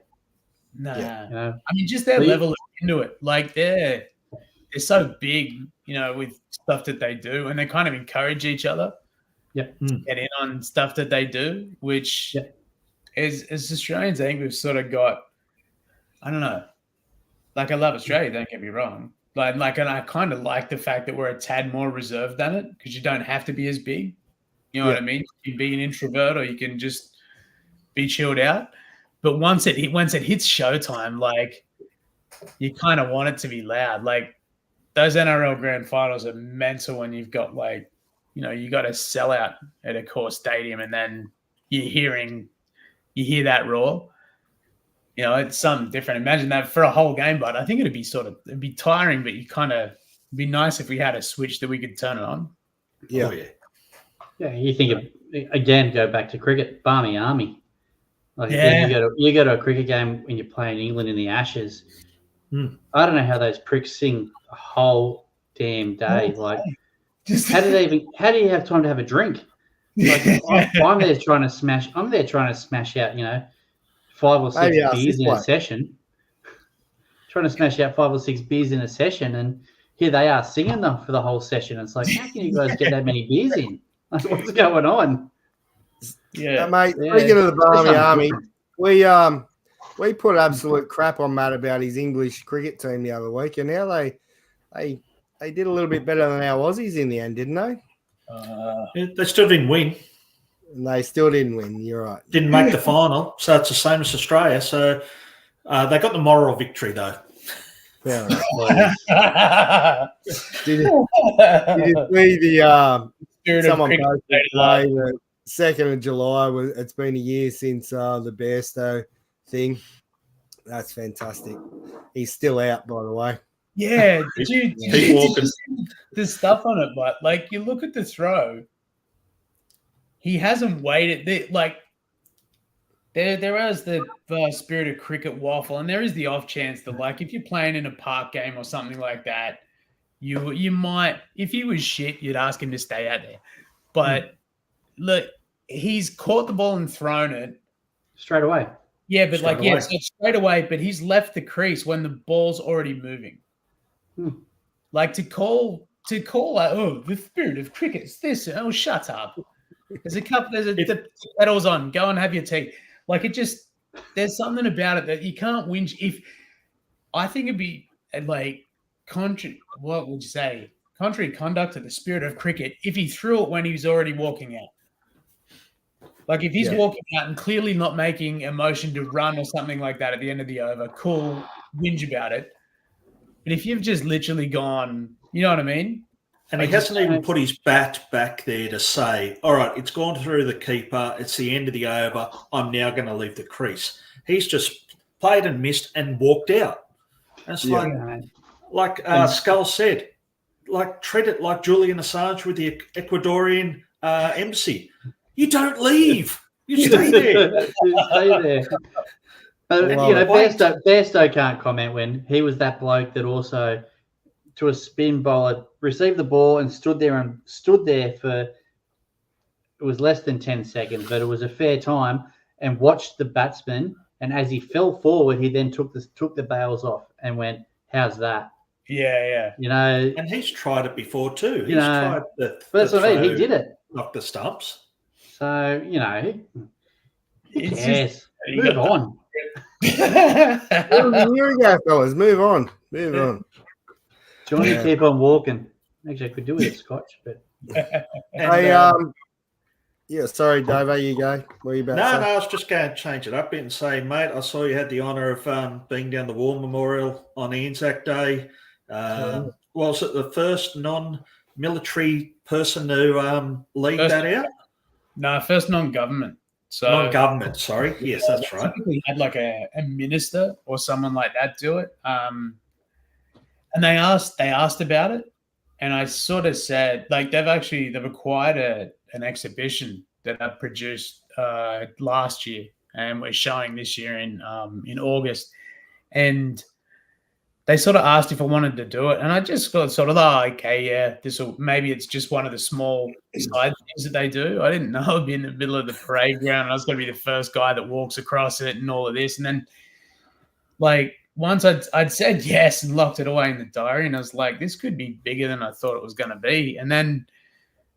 Nah. I mean, just their level into it. Like, they're so big, with stuff that they do, and they kind of encourage each other. Yep. Get in on stuff that they do, which as Australians, I think we've sort of got, I don't know. Like, I love Australia, don't get me wrong. And I kind of like the fact that we're a tad more reserved than it, because you don't have to be as big. You know what I mean? You can be an introvert, or you can just be chilled out. But once it hits showtime, like, you kind of want it to be loud. Like, those NRL grand finals are mental when you've got, like, you got to sell out at a core stadium, and then you hear that roar. It's something different. Imagine that for a whole game, but I think it'd be tiring, but it'd be nice if we had a switch that we could turn it on. Yeah. Oh, yeah. Yeah, you think of, again, go back to cricket, Barmy Army. Like, again, you go to a cricket game when you're playing England in the Ashes. I don't know how those pricks sing a whole damn day. Like, how do you have time to have a drink? Like, I'm there trying to smash out, 5 or 6 beers in a session. Trying to smash out 5 or 6 beers in a session, and here they are singing them for the whole session. It's like, how can you guys get that many beers in? Like, what's going on? Yeah, mate. Speaking of the Barmy Army, we put absolute crap on Matt about his English cricket team the other week, and now they did a little bit better than our Aussies in the end, didn't they? They still didn't win. And they still didn't win. You're right. Didn't make the final, so it's the same as Australia. So they got the moral victory, though. Fair enough. Did you see the someone posted today the 2nd of July? It's been a year since the Bairstow thing. That's fantastic. He's still out, by the way. Yeah, did Keep walking. the stuff on it, but like, you look at the throw, he hasn't waited. There is the spirit of cricket waffle, and there is the off chance that, like, if you're playing in a park game or something like that, you might, if he was shit, you'd ask him to stay out there. But look, he's caught the ball and thrown it Straight away. Yeah, but so straight away, but he's left the crease when the ball's already moving. Like, to call like, oh, the spirit of cricket's this. Oh, shut up. The pedals on. Go and have your tea. Like, there's something about it that you can't whinge. I think it'd be like contrary conduct to the spirit of cricket if he threw it when he was already walking out. Like if he's walking out and clearly not making a motion to run or something like that at the end of the over, cool, whinge about it. But if you've just literally gone, you know what I mean? And he hasn't even put his bat back there to say, all right, it's gone through the keeper. It's the end of the over. I'm now going to leave the crease. He's just played and missed and walked out. And it's like Skull said, like treat it like Julian Assange with the Ecuadorian embassy. You don't leave. You stay there. You stay there. But, Bairstow can't comment when he was that bloke that also, to a spin bowler, received the ball and stood there for, it was less than 10 seconds, but it was a fair time, and watched the batsman. And as he fell forward, he then took the bails off and went, "How's that?" Yeah. And he's tried it before too. He's tried but that's what I mean. He did it. Knock the stumps. So, who cares? Move Move on. It was a year ago, fellas. Move on. Johnny, keep on walking. Actually, I could do with a scotch, but sorry, Dave, you go. What are you about to say? No, I was just going to change it up and say, mate, I saw you had the honour of being down the War Memorial on Anzac Day. Was it the first non-military person to lead that out? No, first non-government. So non-government, sorry. Yes, that's right. Typically had like a minister or someone like that do it. And they asked about it, and I sort of said, like, they've acquired an exhibition that I produced last year, and we're showing this year in August. And they sort of asked if I wanted to do it, and I just got sort of, okay, yeah, maybe it's just one of the small side things that they do. I didn't know I'd be in the middle of the parade ground, and I was going to be the first guy that walks across it and all of this. And then, like, once I'd said yes and locked it away in the diary, and I was like, this could be bigger than I thought it was going to be. And then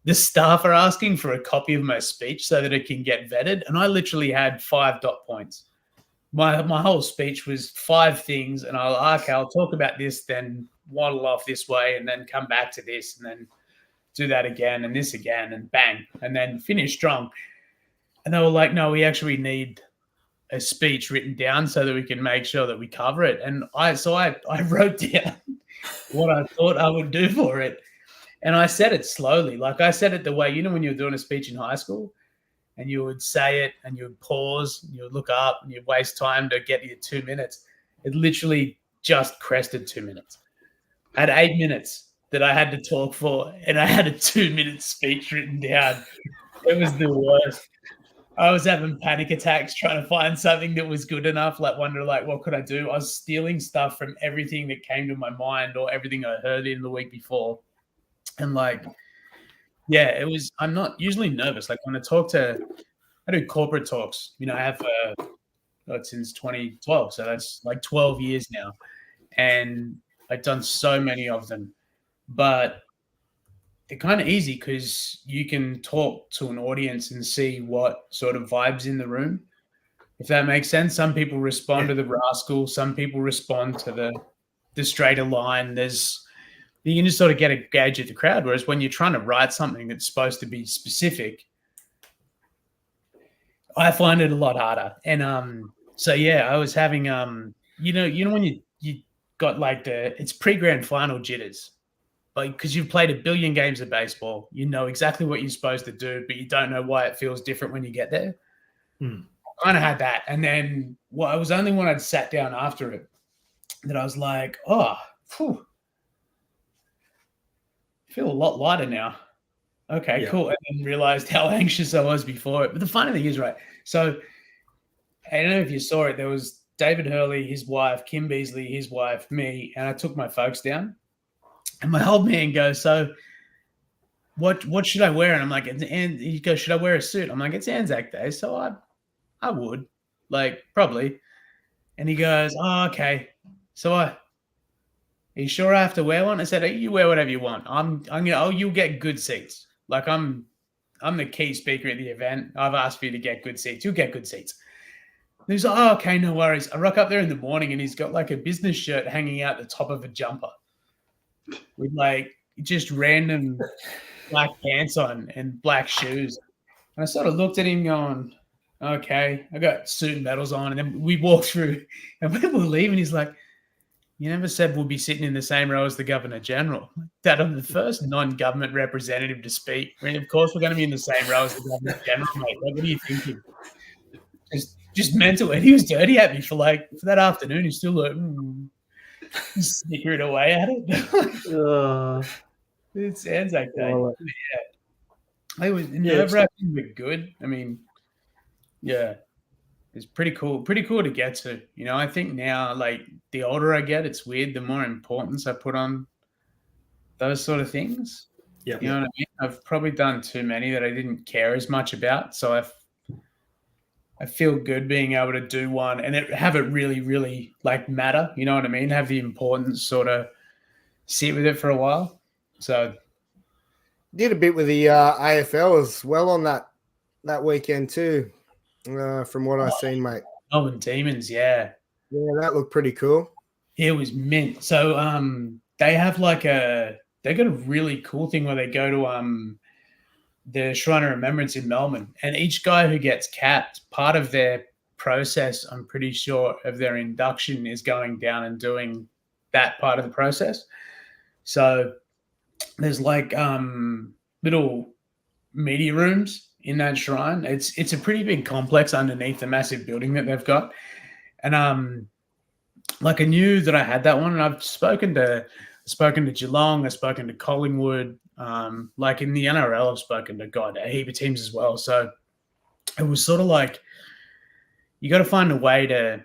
the staff are asking for a copy of my speech so that it can get vetted, and I literally had 5 dot points. My whole speech was 5 things, and I'll talk about this, then waddle off this way, and then come back to this, and then do that again, and this again, and bang, and then finish strong. And they were like, no, we actually need a speech written down so that we can make sure that we cover it. And I wrote down what I thought I would do for it, and I said it slowly. Like, I said it the way, when you were doing a speech in high school, and you would say it, and you would pause, and you would look up, and you'd waste time to get your 2 minutes. It literally just crested 2 minutes. I had 8 minutes that I had to talk for, and I had a 2-minute speech written down. It was the worst. I was having panic attacks trying to find something that was good enough, what could I do? I was stealing stuff from everything that came to my mind or everything I heard in the week before. And it was, I'm not usually nervous. Like when I do corporate talks, I have since 2012. So that's like 12 years now. And I've done so many of them, but they're kind of easy because you can talk to an audience and see what sort of vibes in the room, if that makes sense. Some people respond to the rascal. Some people respond to the straighter line. You can just sort of get a gauge of the crowd. Whereas when you're trying to write something that's supposed to be specific, I find it a lot harder. And I was having when you got like it's pre-grand final jitters, like because you've played a billion games of baseball, you know exactly what you're supposed to do, but you don't know why it feels different when you get there. I kind of had that, and then it was only when I'd sat down after it that I was like, oh, phew. I feel a lot lighter now. Okay, cool. And then realized how anxious I was before it. But the funny thing is, right, so I don't know if you saw it, there was David Hurley, his wife, Kim Beasley, his wife, me, and I took my folks down. And my old man goes, so what should I wear? And I'm like, and he goes, should I wear a suit? I'm like, it's Anzac Day, so I would, like, probably. And he goes, oh, okay. So are you sure I have to wear one? I said, you wear whatever you want. You'll get good seats. Like I'm the key speaker at the event. I've asked for you to get good seats. You'll get good seats. And he's like, oh, okay, no worries. I rock up there in the morning and he's got like a business shirt hanging out the top of a jumper with like just random black pants on and black shoes. And I sort of looked at him going, okay, I got suit and medals on. And then we walked through, and when we were leaving, he's like, you never said we'll be sitting in the same row as the Governor General. That I'm the first non-government representative to speak. I mean, of course, we're going to be in the same row as the Governor General, mate. Like, what are you thinking? Just mental. And he was dirty at me for that afternoon. He's still like, snickering away at it. It's Anzac Day. Yeah. It was nerve-wracking but good. I mean, yeah. It's pretty cool to get to. You know, I think now, like, the older I get, it's weird, the more importance I put on those sort of things. Yeah. You know what I mean? I've probably done too many that I didn't care as much about. So I feel good being able to do one and have it really, really, like, matter. You know what I mean? Have the importance sort of sit with it for a while. So did a bit with the AFL as well on that weekend too. From what I've seen, mate. Melbourne Demons, yeah. Yeah, that looked pretty cool. It was mint. So they have they got a really cool thing where they go to the Shrine of Remembrance in Melbourne, and each guy who gets capped, part of their process, I'm pretty sure, of their induction is going down and doing that part of the process. So there's like little media rooms in that shrine. It's a pretty big complex underneath the massive building that they've got. And like, I knew that I had that one, and I've spoken to Geelong, I've spoken to Collingwood, like in the NRL, I've spoken to a heap of teams as well. So it was sort of like, you got to find a way to,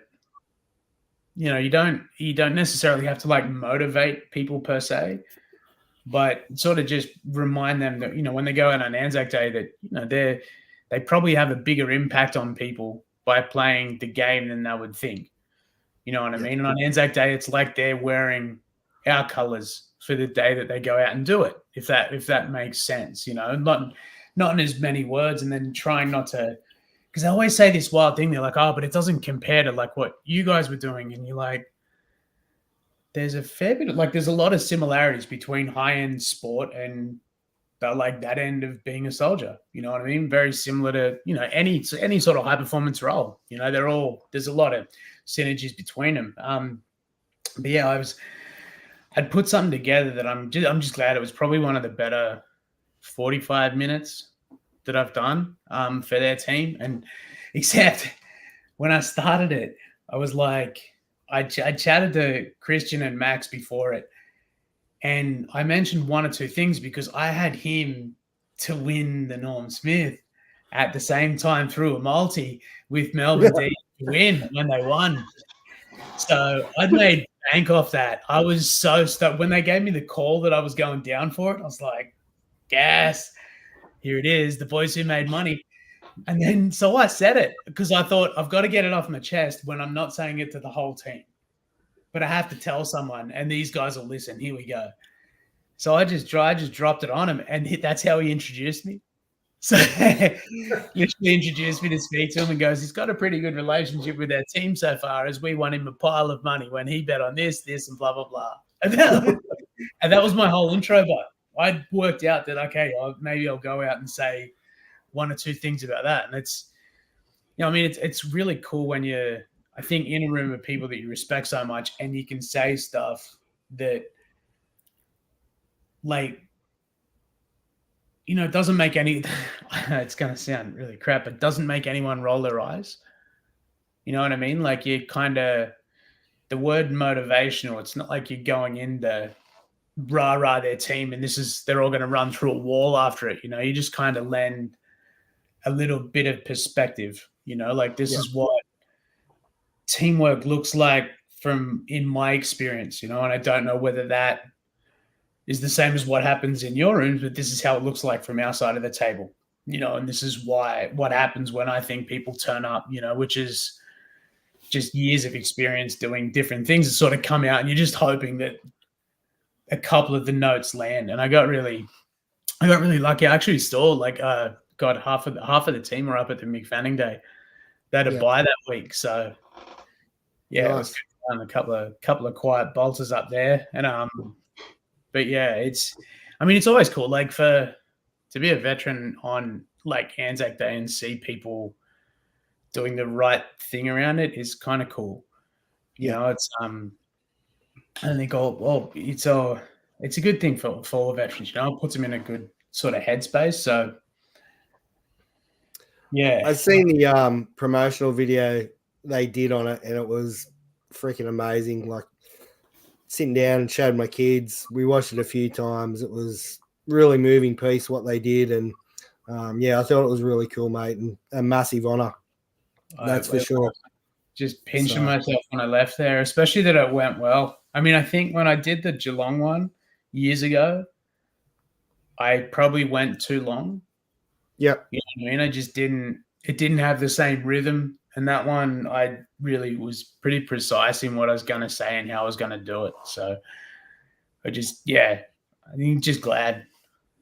you know, you don't necessarily have to like motivate people per se, but sort of just remind them that, you know, when they go out on Anzac Day, that, you know, they probably have a bigger impact on people by playing the game than they would think. You know what I mean? And on Anzac Day, it's like they're wearing our colours for the day that they go out and do it, if that makes sense, you know, not in as many words, and then trying not to, because I always say this wild thing, they're like, oh, but it doesn't compare to like what you guys were doing. And you're like, there's a fair bit of, like, there's a lot of similarities between high-end sport and like that end of being a soldier. You know what I mean? Very similar to, you know, any sort of high performance role. You know, there's a lot of synergies between them. But yeah, I'd put something together that I'm just glad it was probably one of the better 45 minutes that I've done for their team. And except when I started it, I was like, I chatted to Christian and Max before it, and I mentioned one or two things because I had him to win the Norm Smith at the same time through a multi with Melbourne D to win when they won. So I'd made bank off that. I was so stoked. When they gave me the call that I was going down for it, I was like, gas, here it is, the boys who made money. And then, so I said it because I thought I've got to get it off my chest when I'm not saying it to the whole team, but I have to tell someone, and these guys will listen. Here we go. So I just dropped it on him, and that's how he introduced me. So literally introduced me to speak to him and goes, he's got a pretty good relationship with our team so far, as we won him a pile of money when he bet on this, and blah, blah, blah. And that was my whole intro, but I'd worked out that, okay, maybe I'll go out and say one or two things about that. And it's, you know, I mean, it's really cool when you're, I think, in a room of people that you respect so much, and you can say stuff that, like, you know, it doesn't make it's going to sound really crap, but doesn't make anyone roll their eyes. You know what I mean? Like, you kind of, the word motivational, it's not like you're going in to rah-rah their team and they're all going to run through a wall after it. You know, you just kind of lend a little bit of perspective, you know, like this is what teamwork looks like in my experience, you know, and I don't know whether that is the same as what happens in your rooms, but this is how it looks like from our side of the table, you know, and this is what happens when I think people turn up, you know, which is just years of experience doing different things that sort of come out, and you're just hoping that a couple of the notes land. And I got really lucky. I actually stalled, like, got half of the team were up at the McFanning Day. They had a bye that week, so yeah, nice. It was a couple of quiet bolters up there, and but yeah, it's always cool, like, to be a veteran on like Anzac Day and see people doing the right thing around it is kind of cool. You know, it's I think it's a good thing for all the veterans. You know, it puts them in a good sort of headspace. So yeah, I've seen the promotional video they did on it, and it was freaking amazing. Like sitting down and showed my kids. We watched it a few times. It was really moving piece what they did, and I thought it was really cool, mate, and a massive honour. That's for sure. Just pinching myself when I left there, especially that it went well. I mean, I think when I did the Geelong one years ago, I probably went too long. Yeah. You know what I mean? It didn't have the same rhythm. And that one, I really was pretty precise in what I was going to say and how I was going to do it. So I think just glad.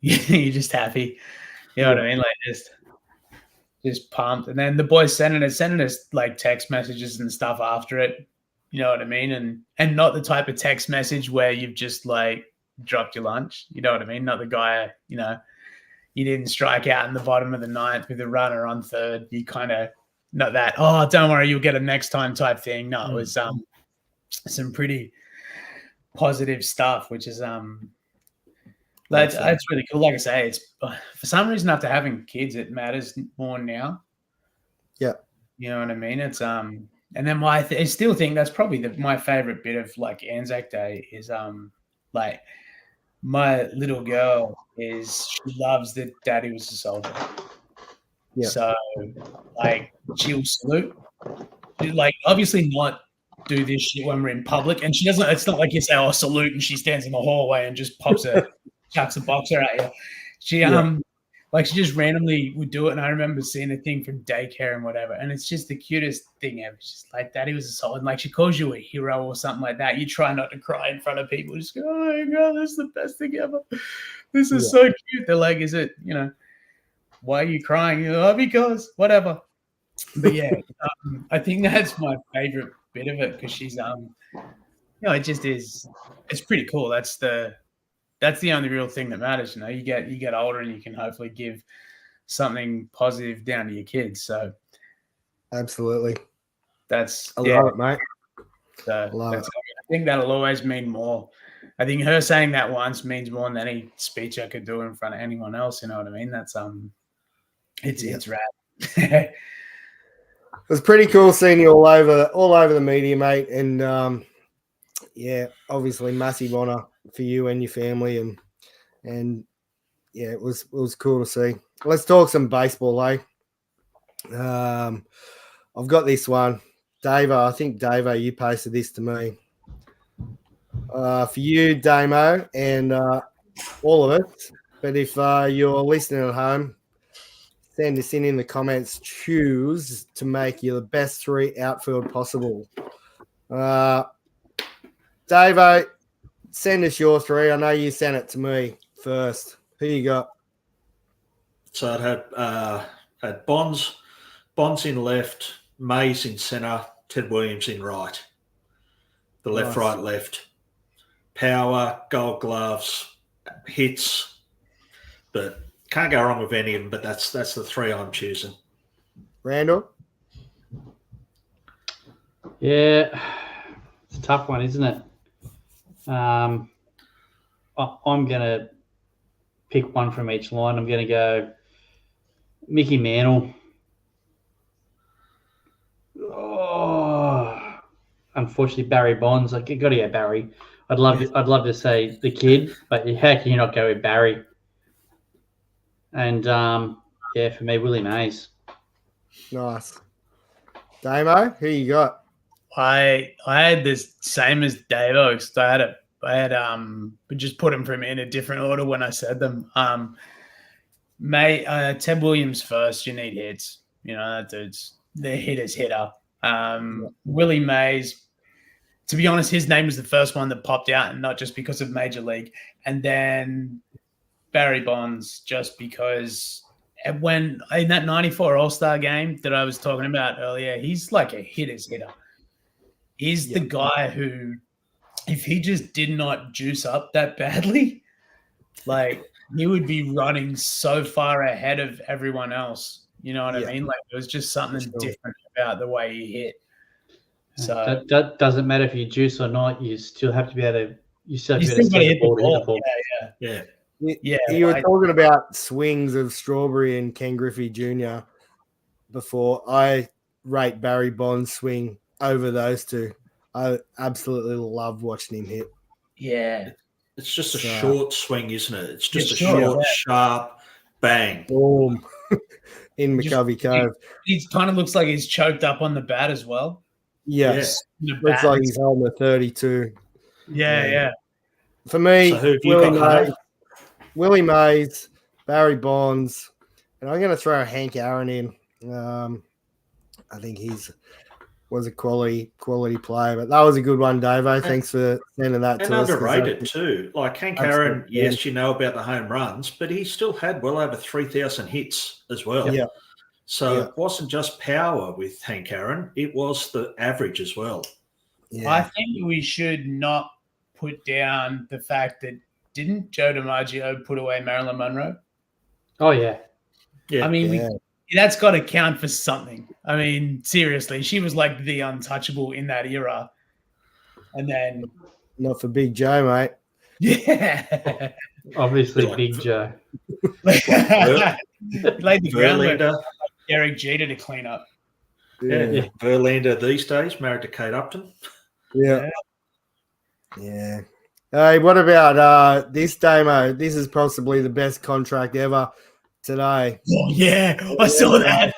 You're just happy. You know what I mean? Like just pumped. And then the boys sending us like text messages and stuff after it. You know what I mean? And not the type of text message where you've just like dropped your lunch. You know what I mean? Not the guy, you know, you didn't strike out in the bottom of the ninth with a runner on third. You kind of not that, oh, don't worry, you'll get a next time type thing. No, it was some pretty positive stuff, which is that's really cool. Like I say, it's for some reason after having kids, it matters more now. Yeah. You know what I mean? It's and then I still think that's probably my favorite bit of like Anzac Day is like my little girl she loves that daddy was a soldier. Yeah. So like she'll salute. Like obviously not do this shit when we're in public, and she doesn't. It's not like you say, "Oh, salute," and she stands in the hallway and just chucks a boxer at you. She like she just randomly would do it, and I remember seeing a thing from daycare and whatever, and it's just the cutest thing ever. It's just like daddy was a soldier, and like she calls you a hero or something like that. You try not to cry in front of people. Just go, "Oh my god, this is the best thing ever. This is so cute." They're like, "Is it? You know, why are you crying?" You know, because whatever. But yeah, I think that's my favorite bit of it because she's it just is. It's pretty cool. That's the only real thing that matters. You know, you get older and you can hopefully give something positive down to your kids. So absolutely, I love it, mate. So I think that'll always mean more. I think her saying that once means more than any speech I could do in front of anyone else. You know what I mean? That's it's rad. It was pretty cool seeing you all over the media, mate. And obviously massive honour for you and your family, and it was cool to see. Let's talk some baseball, eh? I've got this one, Davo. I think Davo, you posted this to me. For you, Damo, and all of it. But if you're listening at home, send us in the comments. Choose to make you the best 3 outfield possible. Davo, send us your 3. I know you sent it to me first. Who you got? So it had Bonds in left, Mays in centre, Ted Williams in right. The left, Nice. right, left. Power, Gold Gloves, hits, but can't go wrong with any of them. But that's the 3 I'm choosing. Randall? Yeah, it's a tough one, isn't it? I'm going to pick one from each line. I'm going to go Mickey Mantle. Oh, unfortunately, Barry Bonds. I got to go Barry. I'd love to say the kid, but how can you not go with Barry? And for me, Willie Mays. Nice. Damo, who you got? I had this same as Davo. I had just put them in a different order when I said them. Ted Williams first. You need hits. You know that dude's the hitter's hitter. Willie Mays. To be honest, his name was the first one that popped out, and not just because of Major League. And then Barry Bonds, just because when in that '94 All-Star game that I was talking about earlier, he's like a hitter's hitter. He's the guy who, if he just did not juice up that badly, like he would be running so far ahead of everyone else. You know what Yeah. I mean? Like there was just something For sure. different about the way he hit. So that doesn't matter if you juice or not. You still have to be able to. You still have you to be able still to got to send hit the to hit the ball. ball. Yeah. Yeah. You were like- talking about swings of Strawberry and Ken Griffey Jr. before. I rate Barry Bonds' swing over those two. I absolutely love watching him hit. Yeah. It's just a So- short swing, isn't it? It's just Yeah, a sure, short, yeah. sharp bang. Boom. In Just- McCovey Cove. He kind of looks like he's choked up on the bat as well. Yes. The Looks bat. like he's holding a 32. Yeah. For me, So who have you Willie got, Mays, Hunter? Willie Mays, Barry Bonds, and I'm going to throw Hank Aaron in. I think was a quality player, but that was a good one, Davo. Thanks for sending that And to us. 'cause underrated too. Like Hank Aaron, Absolutely. yes, you know about the home runs, but he still had well over 3,000 hits as well. Yeah. So Yeah. it wasn't just power with Hank Aaron; it was the average as well. Yeah. I think we should not put down the fact that didn't Joe DiMaggio put away Marilyn Monroe? Oh yeah. Yeah. I mean, Yeah. that's got to count for something. I mean, seriously, she was like the untouchable in that era. And then, Not for Big Joe, mate. yeah. Obviously, Like- Big Joe. Laid the groundwork Verlander, for Derek Jeter to clean up. yeah. Verlander these days married to Kate Upton. Yeah. Yeah. Hey, what about this Damo? This is possibly the best contract ever today. Oh, yeah. I saw that.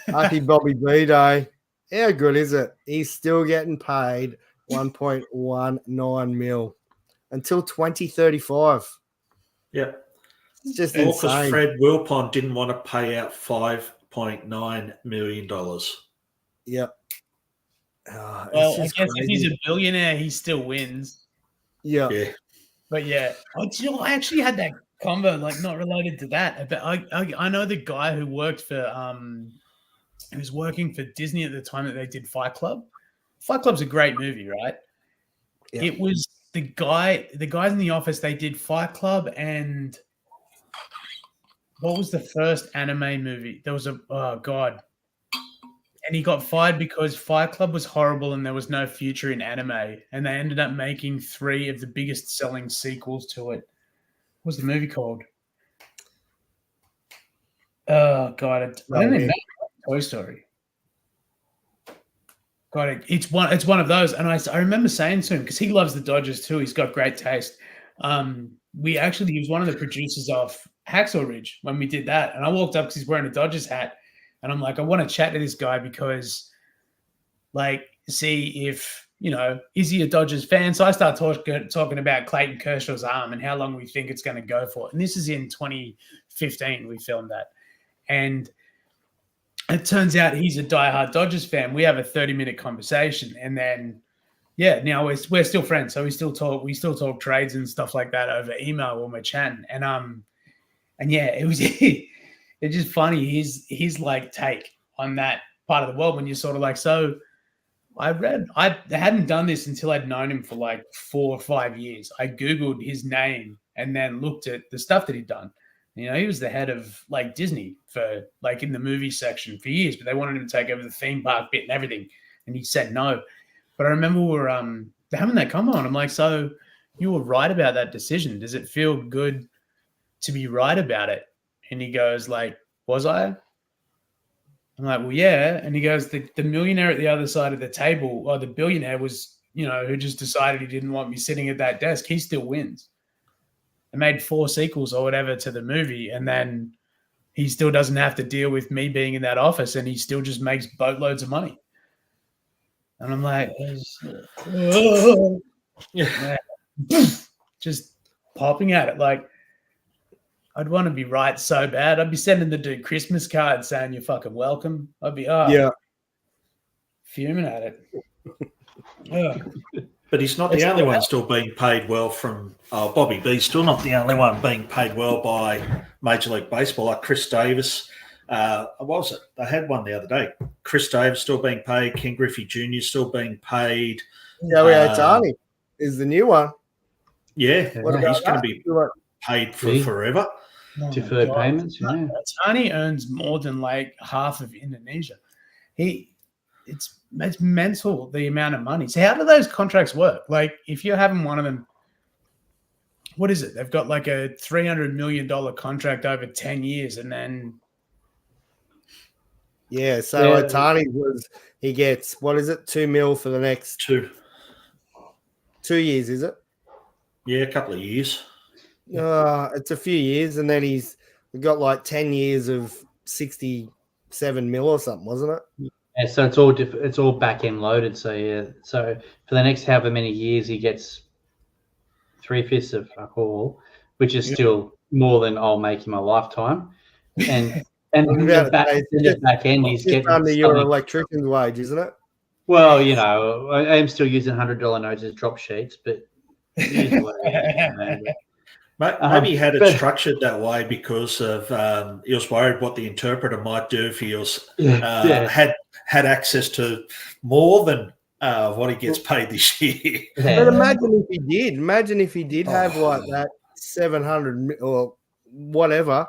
Happy Bobby B Day. How good is it? He's still getting paid 1.19 mil until 2035. Yep. It's just All because insane. Fred Wilpon didn't want to pay out $5.9 million. Yep. Oh, Well, it's I just guess if he's crazy. a billionaire, he still wins. Yeah. Yeah. But yeah, I actually had that convo, like not related to that. But I know the guy who worked for he was working for Disney at the time that they did Fight Club. Fight Club's a great movie, right? Yeah. It was the guys in the office. They did Fight Club, and what was the first anime movie? There was and he got fired because Fight Club was horrible and there was no future in anime. And they ended up making 3 of the biggest selling sequels to it. What was the movie called? Oh, God. I don't even know. Toy Story. God, it's one of those. And I remember saying to him, because he loves the Dodgers too. He's got great taste. He was one of the producers of Hacksaw Ridge when we did that. And I walked up because he's wearing a Dodgers hat. And I'm like, I want to chat to this guy because, like, see if, is he a Dodgers fan? So I start talking about Clayton Kershaw's arm and how long we think it's going to go for. And this is in 2015, we filmed that. And it turns out he's a diehard Dodgers fan. We have a 30-minute conversation. And then, now we're still friends. So we still talk trades and stuff like that over email when we're chatting. And it was it's just funny his like take on that part of the world when you're sort of like, so I hadn't done this until I'd known him for like 4 or 5 years. I Googled his name and then looked at the stuff that he'd done. He was the head of like Disney for like in the movie section for years, but they wanted him to take over the theme park bit and everything. And he said no. But I remember we were having that comment on. I'm like, so you were right about that decision. Does it feel good to be right about it? And he goes like, was I? I'm like, well, yeah. And he goes, the millionaire at the other side of the table, or the billionaire was, who just decided he didn't want me sitting at that desk. He still wins. I made 4 sequels or whatever to the movie. And then he still doesn't have to deal with me being in that office. And he still just makes boatloads of money. And I'm like, just popping at it. Like, I'd want to be right so bad. I'd be sending the dude Christmas cards saying you're fucking welcome. I'd be fuming at it. But he's not the only one still being paid well from Bobby B's still not the only one being paid well by Major League Baseball, like Chris Davis. What was it? They had one the other day. Chris Davis still being paid. Ken Griffey Jr. still being paid. Joey Ohtani is the new one. Yeah, What about he's going to be paid for Really? forever. Oh my Deferred God. payments, yeah. Tani earns more than like half of Indonesia. It's mental the amount of money. So how do those contracts work? Like if you're having one of them, what is it? They've got like a $300 million contract over 10 years, and then Yeah, so Yeah. Otani he gets, what is it, 2 mil for the next 2 years, is it? Yeah, a couple of years. It's a few years, and then he's got like 10 years of 67 mil or something, wasn't it? Yeah, so it's all back end loaded. So yeah, so for the next however many years, he gets 3/5 of fuck all, which is still more than I'll make in my lifetime. And the back end, he's Just getting under your something- electrician's wage, isn't it? Well, you know, I am still using $100 notes as drop sheets, but it is what it is, you know, Maybe he had it but- structured that way because of he was worried what the interpreter might do if he was Yeah. had access to more than what he gets paid this year. Yeah. But imagine if he did. Imagine if he did have like that 700 or whatever,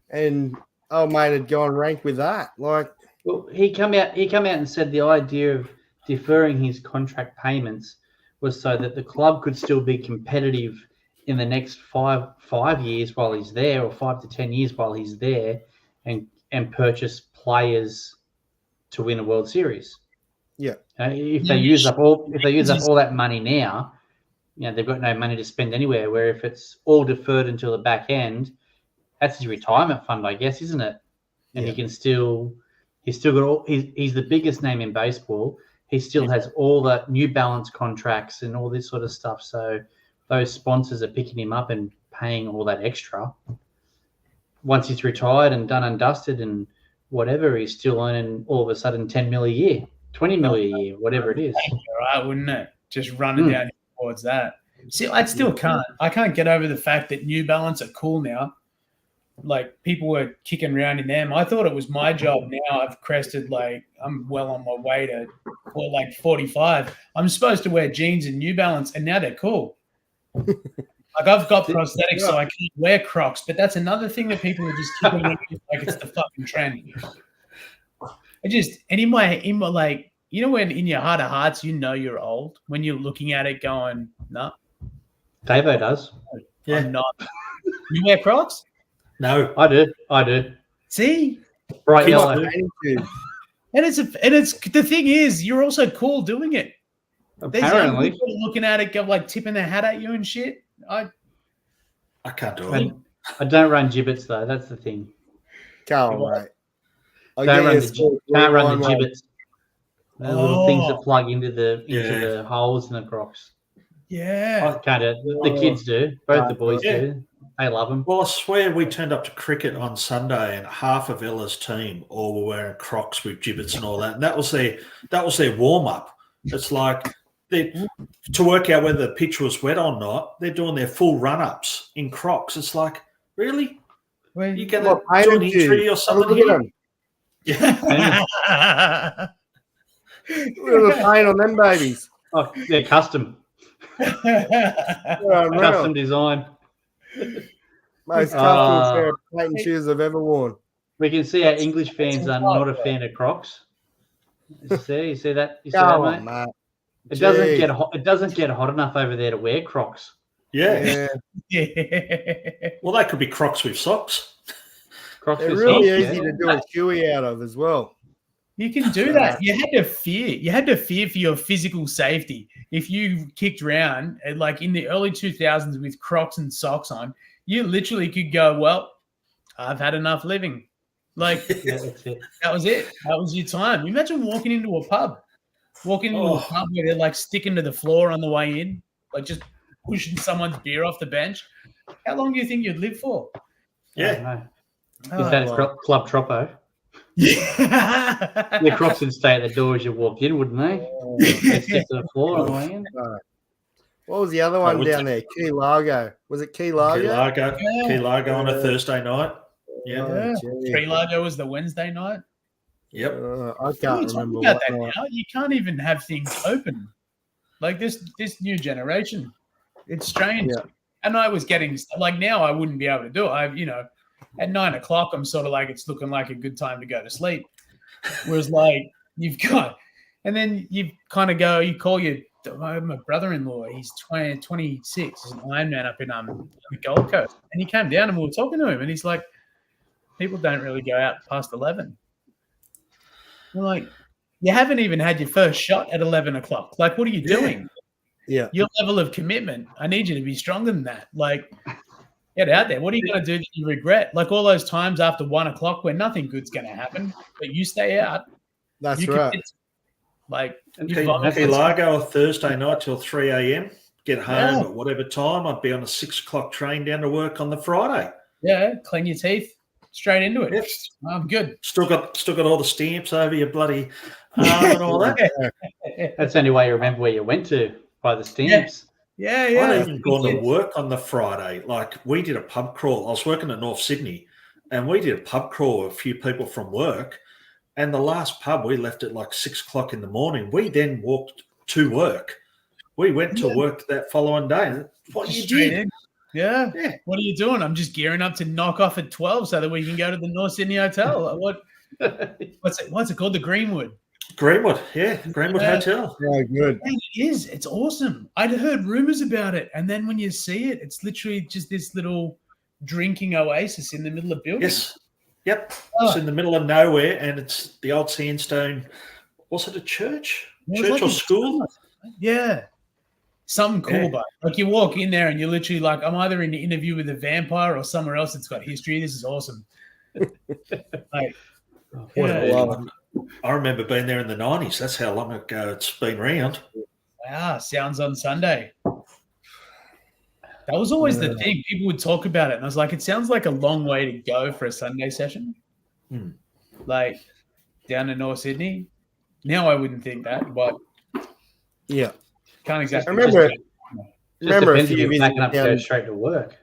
and old mate had gone rank with that. Like, Well, he come out and said the idea of deferring his contract payments was so that the club could still be competitive in the next five years while he's there, or 5 to 10 years while he's there, and purchase players to win a World Series. Yeah. If they use up all that money now, you know, they've got no money to spend anywhere. Where if it's all deferred until the back end, that's his retirement fund, I guess, isn't it? And he can still. He's still got he's the biggest name in baseball. He still has all the New Balance contracts and all this sort of stuff. So those sponsors are picking him up and paying all that extra. Once he's retired and done and dusted and whatever, he's still earning all of a sudden 10 mil a year, 20 mil a year, whatever it is. all right, wouldn't it? Just running down towards that. See, I still can't. I can't get over the fact that New Balance are cool now. Like people were kicking around in them. I thought it was my job. Now I've crested, like I'm well on my way to like 45. I'm supposed to wear jeans and New Balance, and now they're cool. Like I've got prosthetics, so I can't wear Crocs. But that's another thing that people are just kicking around like it's the fucking trend. And in my like, you know, when in your heart of hearts you know you're old when you're looking at it going, no. Davo does. Yeah. I'm not. You wear Crocs? No, I do. See, Bright Keep yellow. and it's the thing is, you're also cool doing it. There's young Apparently. people looking at it, go like tipping their hat at you and shit. I can't do it. I don't run gibbets though. That's the thing. Can't mate. Can't run the gibbets. The little things that plug into the holes in the Crocs. Yeah. Can't do it. The kids do. Both the boys do. They love them. Well, I swear we turned up to cricket on Sunday, and half of Ella's team all were wearing Crocs with gibbets and all that, and that was their warm up. It's like to work out whether the pitch was wet or not. They're doing their full run ups in Crocs. It's like, really? You get an injury or something? Look at them. Yeah. Look at the paint on them babies. Oh, they're custom. Custom design. Most custom pair of patent shoes I've ever worn. We can see our English fans are not a fan of Crocs. You see that? You see Come that, on, mate? mate. It doesn't get hot. It doesn't get hot enough over there to wear Crocs. Yeah. Yeah. Well, they could be Crocs with socks. Crocs They're with really socks, easy to do a shoey out of as well. You can do that. You had to fear. You had to fear for your physical safety. If you kicked around, like in the early 2000s with Crocs and socks on, you literally could go, well, I've had enough living. Like, Yeah, that's it. that was it. That was your time. Imagine walking into a pub where they're like sticking to the floor on the way in, like just pushing someone's beer off the bench. How long do you think you'd live for? Yeah. Is that a Club Troppo? Yeah. The Crocs would stay at the door as you walked in, wouldn't they? They'd stick to the floor on the way in. What was the other one down there? Key Largo. Was it Key Largo? Key Largo on a Thursday night. Yeah. Oh, Free Largo was the Wednesday night. Yep. I can't remember. About What that night. now. You can't even have things open. Like this new generation. It's strange. Yeah. And I was getting like now I wouldn't be able to do it. At 9 o'clock, I'm sort of like it's looking like a good time to go to sleep. Whereas like and then you kind of go, you call my brother-in-law. He's 26. He's an Ironman up in the Gold Coast, and he came down and we were talking to him, and he's like, people don't really go out past 11. We're like, you haven't even had your first shot at 11 o'clock. Like, what are you doing? Yeah. Your level of commitment, I need you to be stronger than that. Like, get out there. What are you going to do that you regret? Like all those times after 1 o'clock where nothing good's going to happen, but you stay out. That's right. Like, Key Largo a Thursday night till 3 a.m. Get home at whatever time. I'd be on a 6 o'clock train down to work on the Friday. Yeah, clean your teeth, straight into it. Yep. I'm good. Still got all the stamps over your bloody arm and all that. That's the only way you remember where you went to, by the stamps. Yeah. I'd even gone to work on the Friday. Like we did a pub crawl. I was working at North Sydney, and we did a pub crawl with a few people from work. And the last pub we left at like 6 o'clock in the morning. We then walked to work. We went to work that following day. What you did? Yeah. What are you doing? I'm just gearing up to knock off at 12 so that we can go to the North Sydney Hotel. What's it called? The Greenwood. Greenwood Hotel. Yeah, good. And it is. It's awesome. I'd heard rumors about it, and then when you see it, it's literally just this little drinking oasis in the middle of building. Yes. Yep. It's in the middle of nowhere, and it's the old sandstone. Was it a church? Church or school? Yeah. Something cool, but like you walk in there and you're literally like, I'm either in an interview with a vampire or somewhere else that's got history. This is awesome. Like, I remember being there in the 90s. That's how long ago it's been around. Wow, Sounds on Sunday. That was always the thing. People would talk about it, and I was like, it sounds like a long way to go for a Sunday session. Like down in North Sydney. Now I wouldn't think that, but yeah. Can't exactly remember if you're backing up to go straight to work.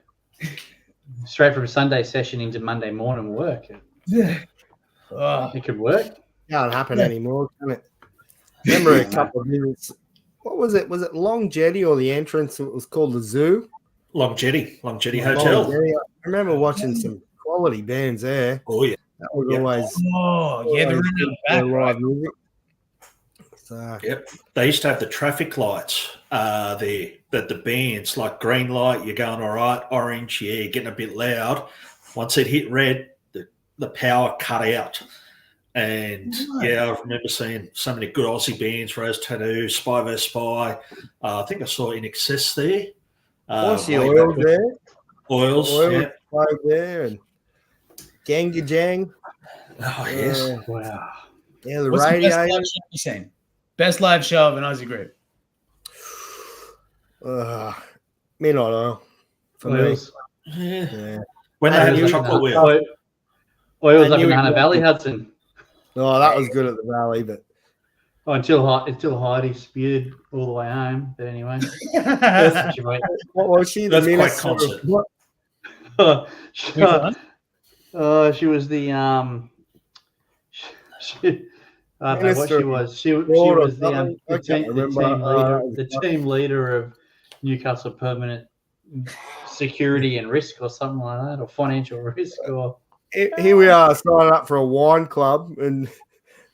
Straight from Sunday session into Monday morning work. Yeah. It could work. Can't happen anymore, can it? Remember a couple of minutes. What was it? Was it Long Jetty or the entrance? It was called the Zoo. Long Jetty Hotel. I remember watching some quality bands there. Oh yeah, that was always. The live music. Yep, they used to have the traffic lights there. That the bands like green light, you're going all right. Orange, yeah, you're getting a bit loud. Once it hit red, the power cut out. And I remember seeing so many good Aussie bands: Rose Tattoo, Spy vs Spy. I think I saw In Excess there. Aussie Oils there. Oils there, and Ganga Jang. Oh yes, wow. Yeah, the radio. Best live show of an Aussie group. Midnight Oil for me. Yeah. When they had the chocolate wheel. Oils up in Hunter Valley, Hudson. Oh, that was good at the Valley, but until Heidi spewed all the way home. But anyway, what was she? That's quite concert. She was the I don't know what she was. She was the team leader of Newcastle Permanent Security and Risk or something like that, or financial risk. Or here we are signing up for a wine club, and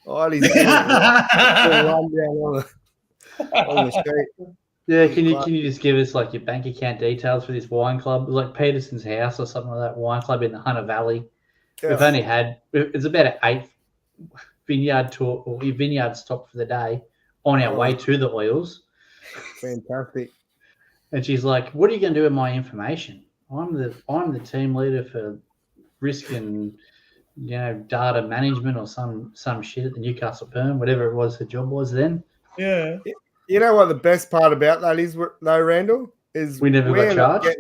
Heidi's run down on the street. Yeah, can you just give us like your bank account details for this wine club? It was like Peterson's House or something like that. Wine club in the Hunter Valley. Yeah. We've only had it's about an 8th vineyard tour or vineyard stop for the day on our way to the oils. Fantastic. And she's like, "What are you going to do with my information? I'm the team leader for risk and data management or some shit at the Newcastle Perm, whatever it was her job was then." Yeah. You know what the best part about that is, though, Randall, is we never got charged.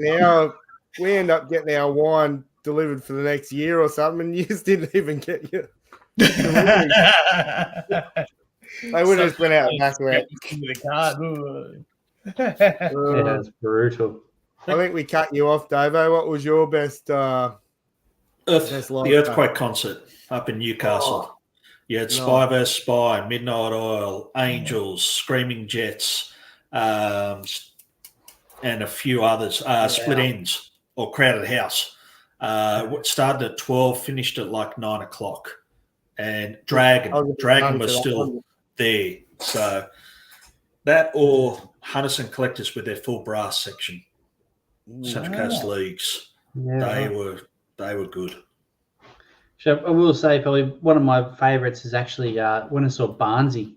We end up getting our wine delivered for the next year or something, and you just didn't even get your delivery. They would have just went out and back around. That's brutal. I think we cut you off, Davo. What was your best? The Earthquake concert up in Newcastle. You had Spy vs Spy, Midnight Oil, Angels, Screaming Jets, and and a few others. Split Ends or Crowded House. Started at 12, finished at like 9 o'clock. And Dragon was still there. So that or Hunters and Collectors with their full brass section. Central Coast Leagues. They were good. So I will say probably one of my favourites is actually when I saw Barnsey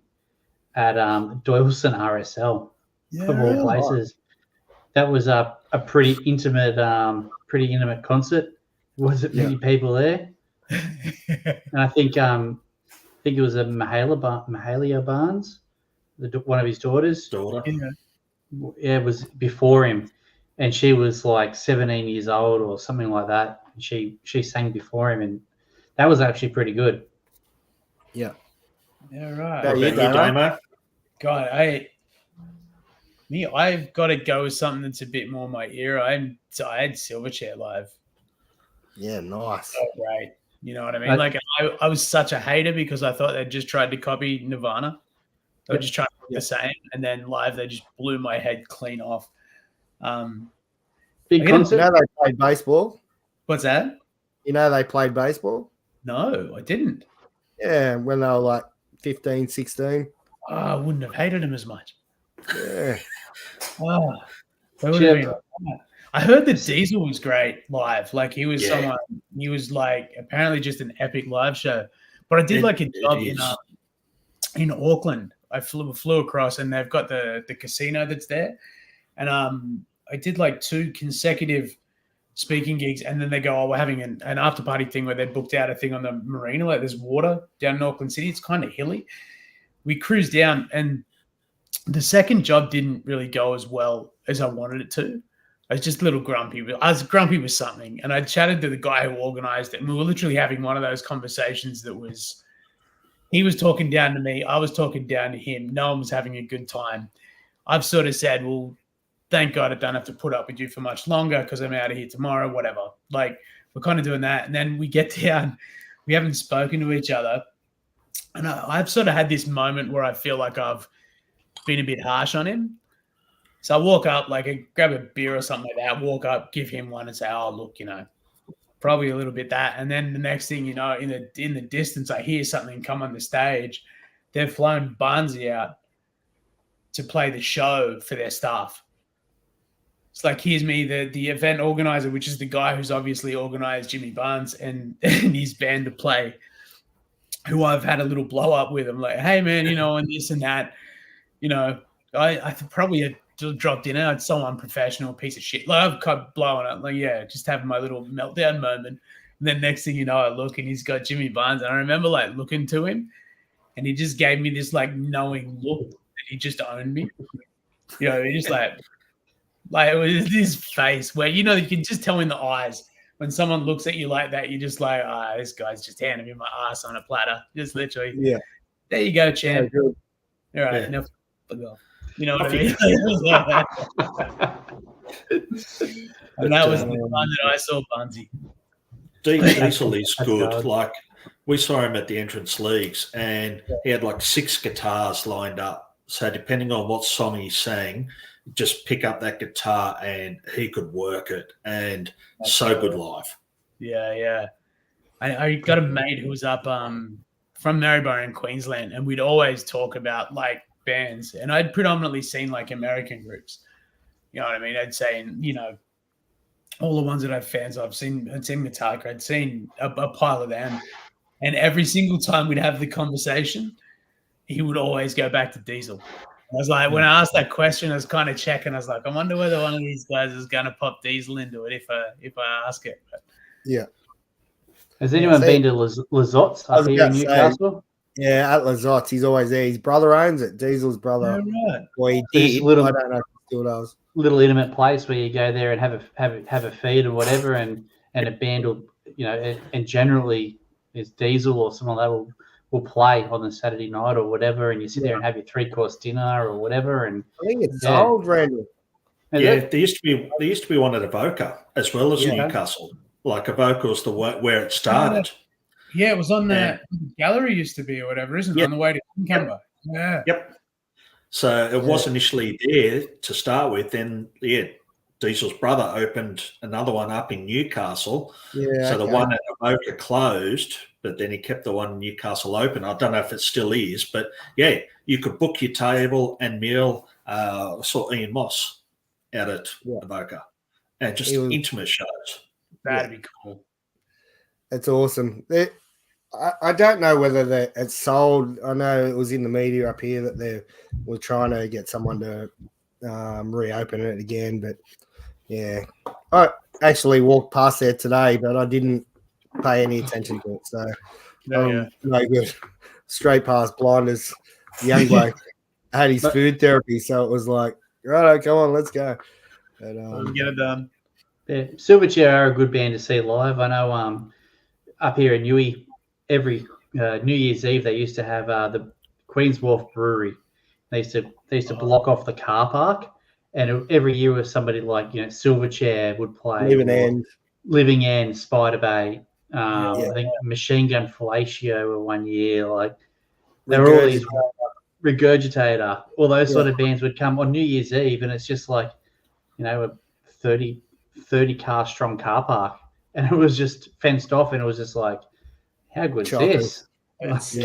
at Doyleson RSL of all places. That was a pretty intimate concert. There wasn't many people there, and I think it was a Mahalia Barnes, one of his daughters. It was before him, and she was like 17 years old or something like that. And she sang before him, and that was actually pretty good. Yeah. Yeah, right. What about you, Damo? God, I've got to go with something that's a bit more my era. I had Silverchair live. Yeah, nice. So great. You know what I mean? I was such a hater because I thought they just tried to copy Nirvana. They were just trying to do the same, and then live they just blew my head clean off. Big concert. You know they played baseball? What's that? You know they played baseball? No, I didn't. Yeah, when they were like 15, 16. Oh, I wouldn't have hated him as much. Yeah. Oh, that would have been. I heard that Diesel was great live. Like he was he was like apparently just an epic live show. But I did like a job in Auckland. I flew across and they've got the casino that's there. And I did like 2 consecutive speaking gigs, and then they go, we're having an after party thing where they booked out a thing on the marina, like there's water down in Auckland City. It's kind of hilly. We cruised down, and the second job didn't really go as well as I wanted it to. I was just a little grumpy. I was grumpy with something, and I chatted to the guy who organized it, and we were literally having one of those conversations that was, he was talking down to me, I was talking down to him. No one was having a good time. I've sort of said, well, thank God I don't have to put up with you for much longer because I'm out of here tomorrow, whatever. Like, we're kind of doing that. And then we get down, we haven't spoken to each other. And I've sort of had this moment where I feel like I've been a bit harsh on him. So I walk up, like I grab a beer or something like that, walk up, give him one and say, oh, look, probably a little bit that. And then the next thing, in the distance, I hear something come on the stage. They've flown Barnsey out to play the show for their staff. It's like, here's me, the event organizer, which is the guy who's obviously organized Jimmy Barnes and his band to play, who I've had a little blow up with. I'm like, hey, man, and this and that. I probably had dropped in and it's so unprofessional, piece of shit. Like, I've kept blowing up. Like, just having my little meltdown moment. And then next thing you know, I look and he's got Jimmy Barnes. And I remember like looking to him and he just gave me this like knowing look that he just owned me. He just like it was this face where, you can just tell in the eyes when someone looks at you like that, you're just like, this guy's just handing me my ass on a platter. Just literally. Yeah. There you go, champ. All right. Now fuck off. You know what I mean? And that was the time that I saw Barnsey. Diesel is good. Like, we saw him at the entrance leagues and he had like 6 guitars lined up. So depending on what song he sang, just pick up that guitar and he could work it. And that's so good live. Yeah. I got a mate who was up from Maryborough in Queensland, and we'd always talk about like bands, and I'd predominantly seen like American groups. You know what I mean? I'd say, all the ones that I've fans of, I'd seen Metallica, I'd seen a pile of them, and every single time we'd have the conversation, he would always go back to Diesel. I was like, when I asked that question, I was kind of checking. I was like, I wonder whether one of these guys is going to pop Diesel into it if I ask it. But, yeah. Has anyone been to Lazotte's up here in Newcastle? Yeah, at Lazotte's. He's always there. His brother owns it. Diesel's brother. Oh, right. Well, he did. I don't know if he still does. Little intimate place where you go there and have a feed or whatever, and a band will, and generally it's Diesel or someone like that will play on the Saturday night or whatever, and you sit there and have your 3-course dinner or whatever. And I think it's old, Randall. Yeah, there used to be one at Avoca as well as Newcastle. Like Avoca was where it started. Yeah, it was on the gallery used to be or whatever, isn't it? On the way to Canberra. Yeah. Yep. So it was initially there to start with. Then, Diesel's brother opened another one up in Newcastle. Yeah. So the one at Avoca closed, but then he kept the one in Newcastle open. I don't know if it still is, but yeah, you could book your table and meal. Saw Ian Moss out at Avoca, and just intimate shows. That'd be cool. It's awesome. I don't know whether it's sold. I know it was in the media up here that they were trying to get someone to reopen it again, but yeah, I actually walked past there today, but I didn't pay any attention to it. So no good. Straight past blinders. Young bloke had his food therapy, so it was like, right, come on, let's go. But, we'll get it done. Yeah, Silverchair are a good band to see live. I know up here in Newey, every New Year's Eve they used to have the Queen's Wharf Brewery. They used to block off the car park, and every year was somebody like Silverchair would play, Living End, Spider Bay. I think Machine Gun Fellatio were one year. Like there were all these Regurgitator, all those sort of bands would come on New Year's Eve, and it's just like a 30 car strong car park, and it was just fenced off, and it was just like, how good is this? It's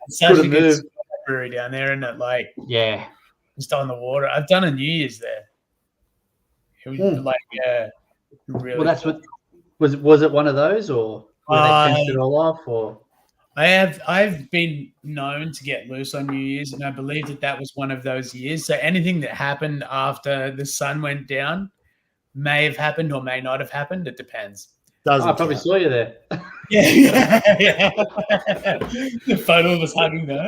such a good brewery down there, isn't it? Like, just on the water. I've done a New Year's there. It was really. Well, that's what was it one of those, or they fenced it all off, or? I've been known to get loose on New Year's, and I believe that was one of those years. So anything that happened after the sun went down may have happened or may not have happened. It depends. I probably saw you there. Yeah. The photo of us hugging there.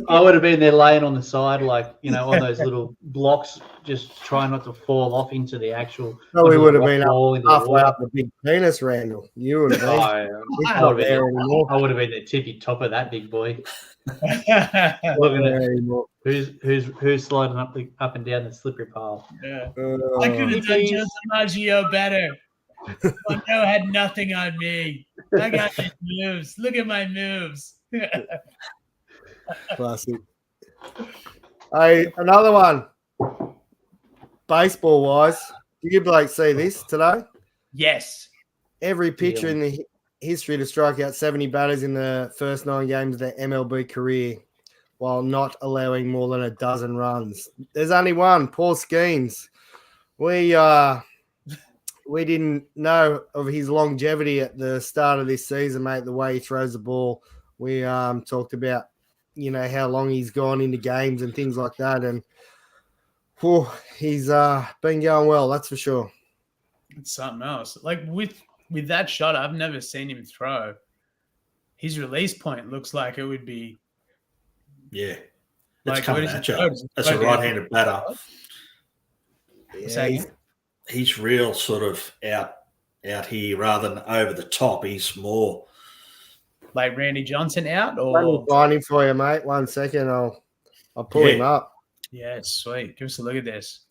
I would have been there laying on the side, like, on those little blocks, just trying not to fall off into the actual. Probably would have been halfway up the big penis, Randall. You would have been. I would have been the tippy top of that big boy. Looking at who's sliding up and down the slippery pile. Yeah. I could have done just Maggio better. Mondo had nothing on me. I got these moves. Look at my moves. Classic. Another one. Baseball wise, did you Blake see this today? Yes. Every pitcher in the history to strike out 70 batters in the first 9 games of their MLB career, while not allowing more than a dozen runs. There's only one, Paul Skeens. We didn't know of his longevity at the start of this season, mate, the way he throws the ball. We talked about, how long he's gone into games and things like that. And he's been going well, that's for sure. It's something else. Like with that shot, I've never seen him throw. His release point looks like it would be. Yeah. It's coming at you. That's a right-handed batter. Yeah, he's real sort of out here rather than over the top. He's more like Randy Johnson out, or let me find him for you, mate. 1 second, I'll pull him up. Yeah, it's sweet. Give us a look at this.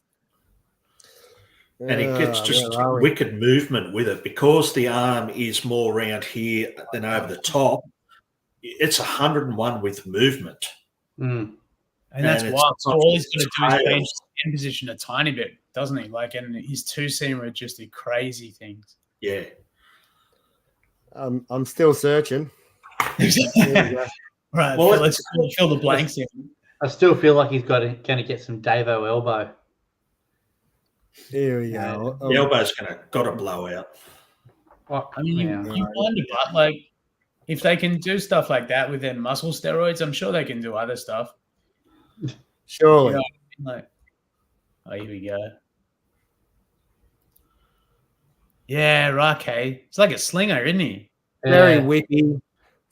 And he gets just wicked movement with it because the arm is more around here than over the top. It's 101 with movement. And that's wild. So all he's going to do is change his hand position a tiny bit, doesn't he? Like, and his two-seamer just do crazy things. Yeah. I'm still searching. Right. Well, let's fill the blanks in. I still feel like he's going to get some Davo elbow. Here we go. The elbow's got to blow out. Well, I mean, you wonder, but like, if they can do stuff like that with their muscle steroids, I'm sure they can do other stuff. Surely. Like, here we go. Yeah, right, okay. It's like a slinger, isn't he? Very whippy.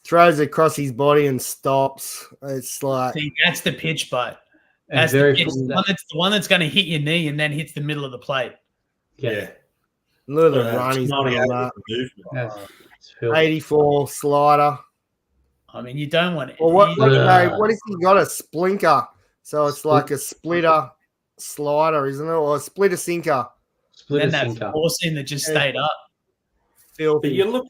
Throws across his body and stops. It's like... See, that's the pitch butt. That's the one that's going to hit your knee and then hits the middle of the plate. Yeah. Look at the run he's on that. 84 slider. I mean, you don't want it. Well, what if he got a splinker? So it's like a splitter slider, isn't it? Or a splitter sinker. Then that four-seam that just stayed up. Filthy. But you look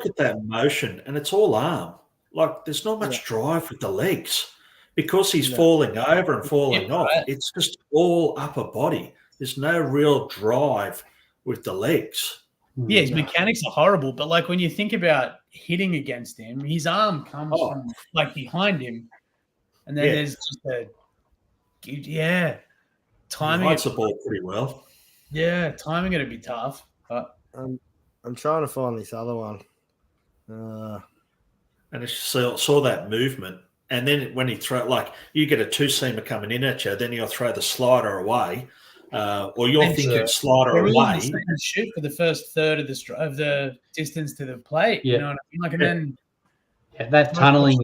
at that motion and it's all arm. Like, there's not much drive with the legs. because he's falling over and falling off. Right. It's just all upper body. There's no real drive with the legs. Yeah, his mechanics are horrible. But like when you think about hitting against him, his arm comes from like behind him, and then there's just timing. He hides the ball pretty well. Yeah, timing it'd be tough. But I'm trying to find this other one. And it's saw that movement. And then when he throw, like you get a two-seamer coming in at you, then you'll throw the slider away, or you're thinking slider away. Shoot for the first third of the distance to the plate. Yeah. You know what I mean? Like, and then that tunneling,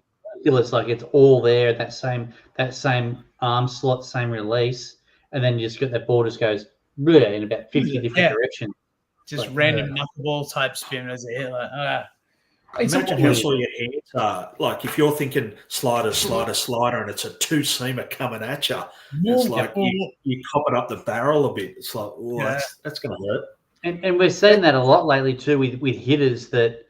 it's like it's all there. That same arm slot, same release, and then you just get that ball just goes in about 50 different directions. Just like, random knuckleball type spin as a hit. Like, imagine how sore your hands are. Like if you're thinking slider, and it's a two-seamer coming at you, it's like you cop it up the barrel a bit. It's like, that's going to hurt. And we're seeing that a lot lately too with hitters that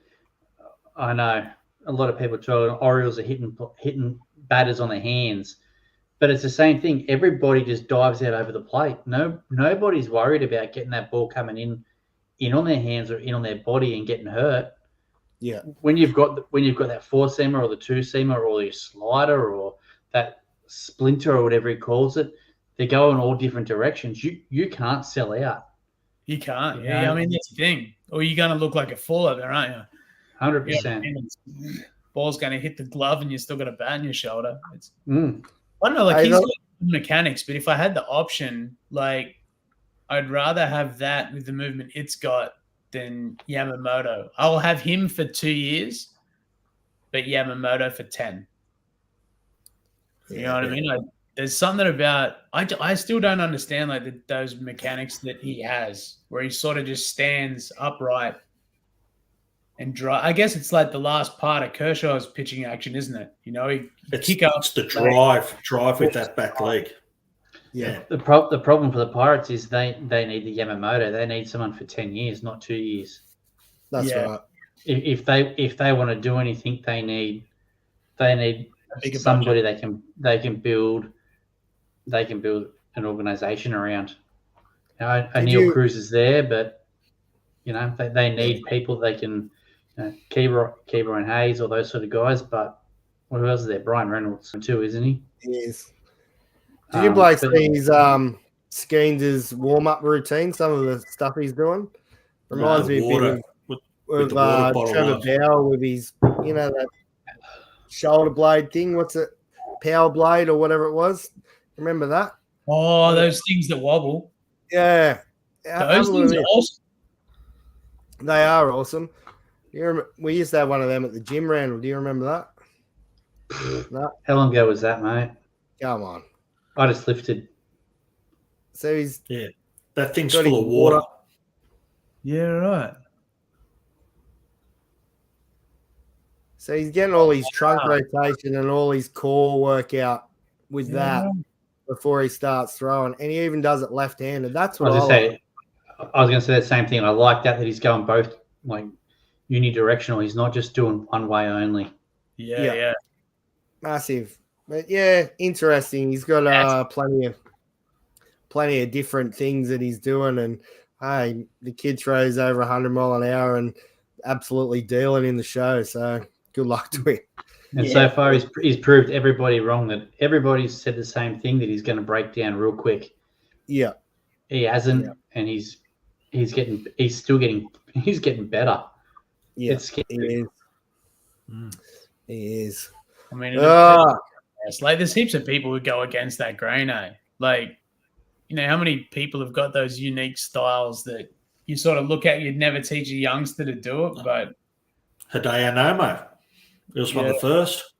I know a lot of people try. Orioles are hitting batters on their hands, but it's the same thing. Everybody just dives out over the plate. Nobody's worried about getting that ball coming in on their hands or in on their body and getting hurt. Yeah. When you've got that four-seamer or the two-seamer or your slider or that splinter or whatever he calls it, they go in all different directions. You can't sell out. You can't. Yeah, I mean that's the thing. Or you're going to look like a fool out there, aren't you? 100%. Ball's going to hit the glove and you're still got a bat in your shoulder. I don't know. Like he's got mechanics, but if I had the option, like I'd rather have that with the movement it's got than Yamamoto. I'll have him for 2 years, but Yamamoto for 10. You know what I mean? There's something about I still don't understand like those mechanics that he has, where he sort of just stands upright and drive. I guess it's like the last part of Kershaw's pitching action, isn't it? You know, it's the drive with that back leg. Yeah. The problem for the Pirates is they need the Yamamoto. They need someone for 10 years, not 2 years. That's right. If they want to do anything, they need somebody they can build an organization around. You know, O'Neill Cruz is there, but you know they need people they can Keeber and Hayes or those sort of guys. But who else is there? Brian Reynolds too, isn't he? He is. Did you Blake see his Skeens' warm-up routine? Some of the stuff he's doing reminds me a bit of Trevor Bauer with his, that shoulder blade thing. What's it? Power blade or whatever it was. Remember that? Oh, those things that wobble. Yeah. Those things are awesome. They are awesome. We used to have one of them at the gym, Randall. Do you remember that? No. How long ago was that, mate? Come on. I just lifted. So he's that thing's full of water. Yeah, right. So he's getting all his trunk rotation and all his core workout with that before he starts throwing, and he even does it left-handed. That's what I was going to say the same thing. I like that he's going both like unidirectional. He's not just doing one way only. Yeah. Massive. But interesting. He's got plenty of different things that he's doing, and hey, the kid throws over 100 mile an hour and absolutely dealing in the show. So good luck to him. And so far, he's proved everybody wrong. That everybody's said the same thing, that he's going to break down real quick. Yeah, he hasn't, and he's still getting better. Yeah, it's scary. He is. I mean, it's like there's heaps of people who go against that grain, Like, how many people have got those unique styles that you sort of look at, you'd never teach a youngster to do it, but Hideo Nomo. He was one of the first.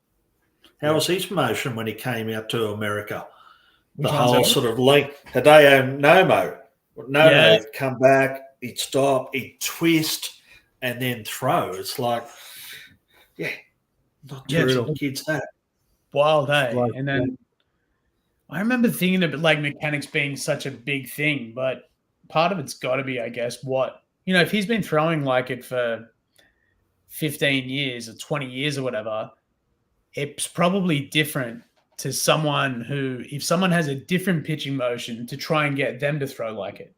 How was his motion when he came out to America? The whole sort of length. Hideo Nomo. Nomo come back, he'd stop, he'd twist, and then throw. It's like, not teaching kids that. Wild, and then I remember thinking of it like mechanics being such a big thing, but part of it's got to be, I guess, if he's been throwing like it for 15 years or 20 years or whatever, it's probably different to someone who, if someone has a different pitching motion, to try and get them to throw like it.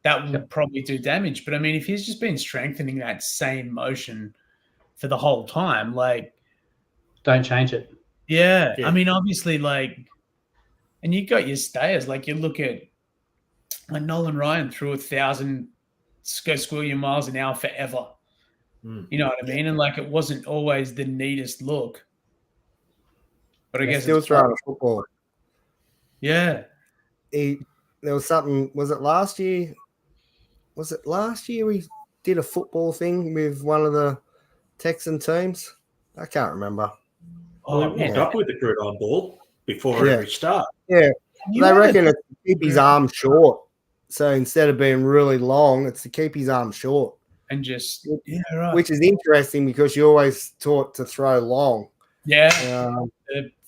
That would probably do damage. But I mean, if he's just been strengthening that same motion for the whole time, like, don't change it. Yeah. I mean, obviously, like, and you got your stayers. Like, you look at like Nolan Ryan threw 1,000 squillion miles an hour forever. You know what I mean? And like, it wasn't always the neatest look. But I guess still throwing a football. Yeah. There was something. Was it last year? We did a football thing with one of the Texan teams? I can't remember. Oh, we warmed up with the gridiron ball before every start. Yeah. They reckon it's to keep his arm short. So instead of being really long, it's to keep his arm short. And just, right. Which is interesting because you're always taught to throw long. Yeah.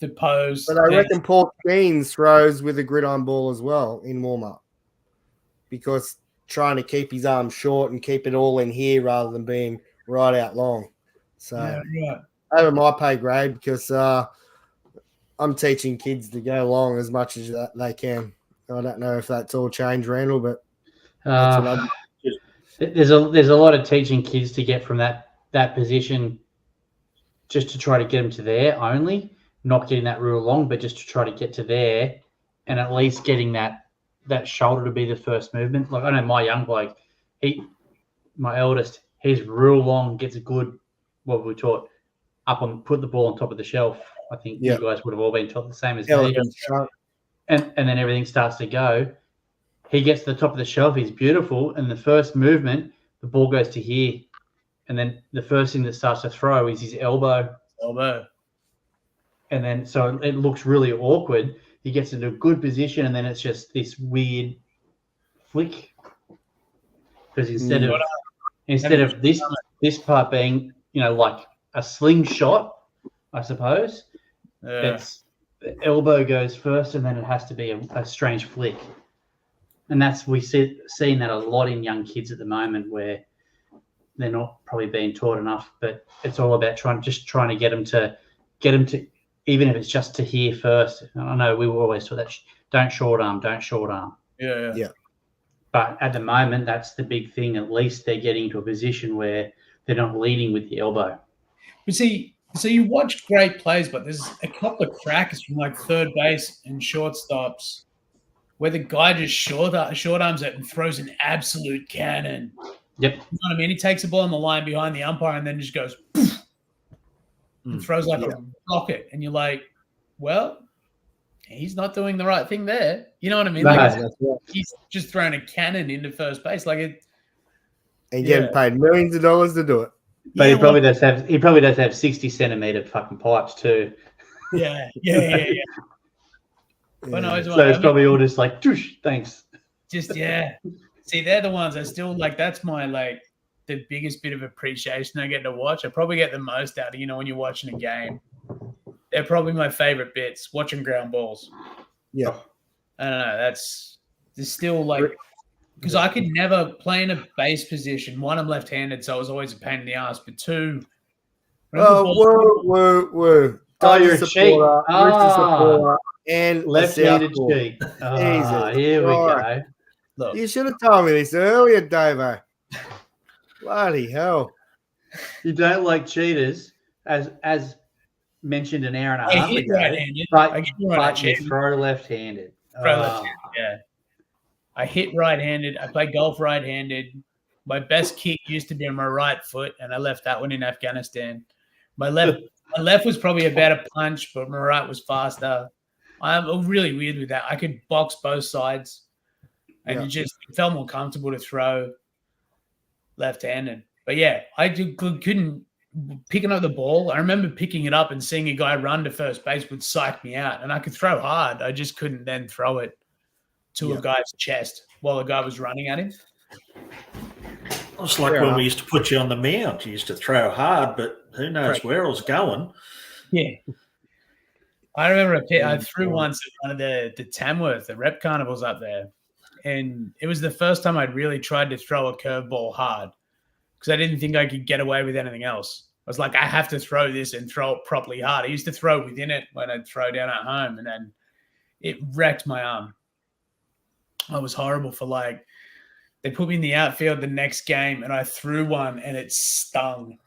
The pose. But I reckon Paul Keynes throws with a gridiron ball as well in warm-up because trying to keep his arm short and keep it all in here rather than being right out long. So over my pay grade because I'm teaching kids to go long as much as they can. I don't know if that's all changed, Randall, but that's what I'm... There's a lot of teaching kids to get from that position just to try to get them to there only, not getting that real long, but just to try to get to there and at least getting that shoulder to be the first movement. Like I know my young bloke, my eldest, he's real long, gets a good, what we taught, put the ball on top of the shelf. I think you guys would have all been taught the same as me. And then everything starts to go. He gets to the top of the shelf, he's beautiful, and the first movement, the ball goes to here. And then the first thing that starts to throw is his elbow. And then so it looks really awkward. He gets into a good position, and then it's just this weird flick. Because instead of this part being, like a slingshot, I suppose, it's the elbow goes first, and then it has to be a strange flick. And seeing that a lot in young kids at the moment, where they're not probably being taught enough. But it's all about trying to get them to, even if it's just to hear first. I know we were always taught that don't short arm. Yeah. But at the moment, that's the big thing. At least they're getting to a position where they're not leading with the elbow. But see, so you watch great plays, but there's a couple of crackers from like third base and shortstops where the guy just short arms it and throws an absolute cannon. Yep. You know what I mean? He takes the ball on the line behind the umpire and then just goes poof, and throws like a rocket. And you're like, well, he's not doing the right thing there. You know what I mean? He's just throwing a cannon into first base. Like it. And getting paid millions of dollars to do it. But he probably does have 60 centimeter fucking pipes too. Yeah. But no, so it's probably all just like, thanks. Just, See, they're the ones I still like. That's my, like, the biggest bit of appreciation I get to watch. I probably get the most out of, when you're watching a game. They're probably my favorite bits, watching ground balls. Yeah. I don't know. There's still, like, because I could never play in a base position. One, I'm left-handed, so I was always a pain in the ass. But two, whoa. Oh, you're a cheat. And left-handed cheat. Oh, here we go. Look, you should have told me this earlier, Davo. Bloody hell. You don't like cheaters, as mentioned an hour and a half ago. Right-handed. But you throw left-handed. Left-handed, yeah. I hit right-handed. I play golf right-handed. My best kick used to be on my right foot, and I left that one in Afghanistan. My left was probably a better punch, but my right was faster. I'm really weird with that. I could box both sides, and it felt more comfortable to throw left-handed. But yeah, I couldn't picking up the ball. I remember picking it up and seeing a guy run to first base would psych me out, and I could throw hard. I just couldn't then throw it to a guy's chest while the guy was running at him. It's like when we used to put you on the mound. You used to throw hard, but who knows where it was going. Yeah. I remember I threw once at one of the Tamworth, the rep carnivals up there. And it was the first time I'd really tried to throw a curveball hard because I didn't think I could get away with anything else. was like, I have to throw this and throw it properly hard. I used to throw within it when I'd throw down at home, and then it wrecked my arm. I was horrible for like, they put me in the outfield the next game and I threw one and it stung.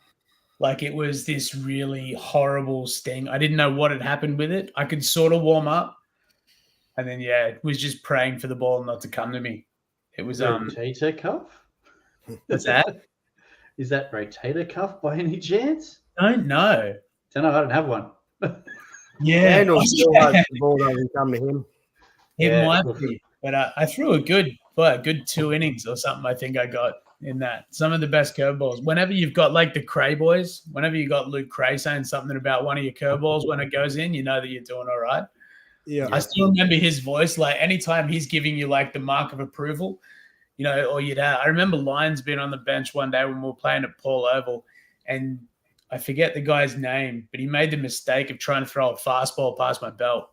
Like it was this really horrible sting. I didn't know what had happened with it. I could sort of warm up. And then, it was just praying for the ball not to come to me. It was rotator cuff. What's that? Is that rotator cuff by any chance? Don't know. I don't have one. Yeah. And still hopes the ball doesn't come to him. It might be. But I threw a good 2 innings or something, I think I got in that. Some of the best curveballs. Whenever you've got like the Cray boys, whenever you got Luke Cray saying something about one of your curveballs, when it goes in, you know that you're doing all right. Yeah. I still remember his voice. Like anytime he's giving you like the mark of approval, you know, or I remember Lyons being on the bench one day when we were playing at Paul Oval, and I forget the guy's name, but he made the mistake of trying to throw a fastball past my belt.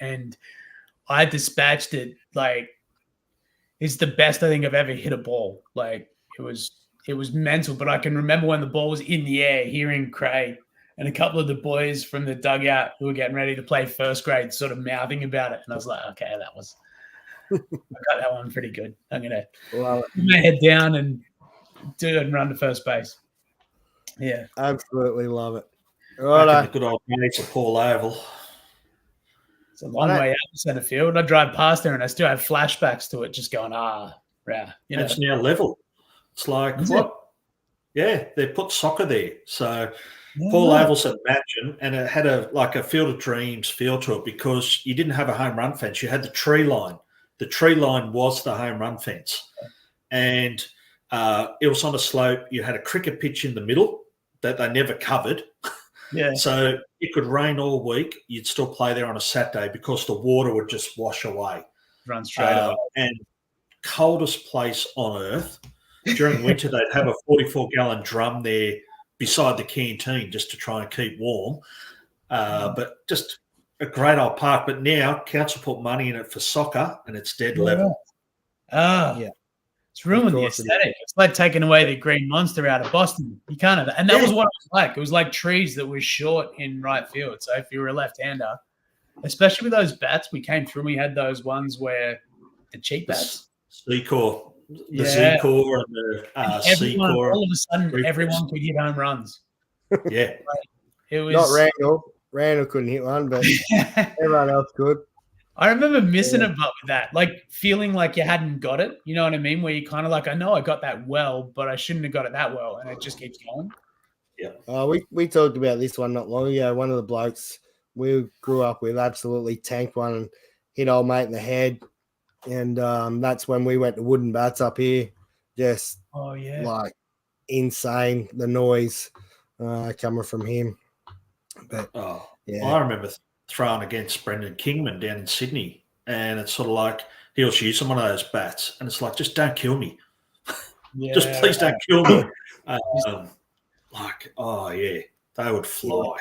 And I dispatched it like it's the best I think I've ever hit a ball. Like it was mental, but I can remember when the ball was in the air, hearing Cray and a couple of the boys from the dugout who were getting ready to play first grade sort of mouthing about it. And I was like, okay, I got that one pretty good. I'm going to put my head down and do it and run to first base. Yeah. Absolutely love it. Right, good old days of Paul Oval. It's a long way out to centre field. I drive past there and I still have flashbacks to it, just going, you know. It's now level. It's like, Yeah, they put soccer there. So Paul Oval's at Matchin, and it had a Field of Dreams feel to it because you didn't have a home run fence. You had the tree line. The tree line was the home run fence. And it was on a slope. You had a cricket pitch in the middle that they never covered. Yeah. So it could rain all week. You'd still play there on a Saturday because the water would just wash away. Run straight away. And coldest place on earth. During winter, they'd have a 44-gallon drum there beside the canteen just to try and keep warm. But just a great old park. But now council put money in it for soccer, and it's dead level. It's ruined the aesthetic. It's like taking away the green monster out of Boston. You can't have that. And that was what it was like. It was like trees that were short in right field. So if you were a left-hander, especially with those bats, we came through and we had those ones where the cheap bats. Z-Core. The Z-Core and the C-Core. All of a sudden, everyone could hit home runs. Yeah. It was not Randall. Randall couldn't hit one, but everyone else could. I remember missing a butt with that, like feeling like you hadn't got it. You know what I mean? Where you kind of like, I know I got that well, but I shouldn't have got it that well, and it just keeps going. Yeah. We talked about this one not long ago. One of the blokes we grew up with absolutely tanked one and hit old mate in the head, and that's when we went to wooden bats up here. Just like insane the noise coming from him. But I remember throwing against Brendan Kingman down in Sydney, and it's sort of like he was using one of those bats, and it's like, just don't kill me. Just please don't kill me. They would fly.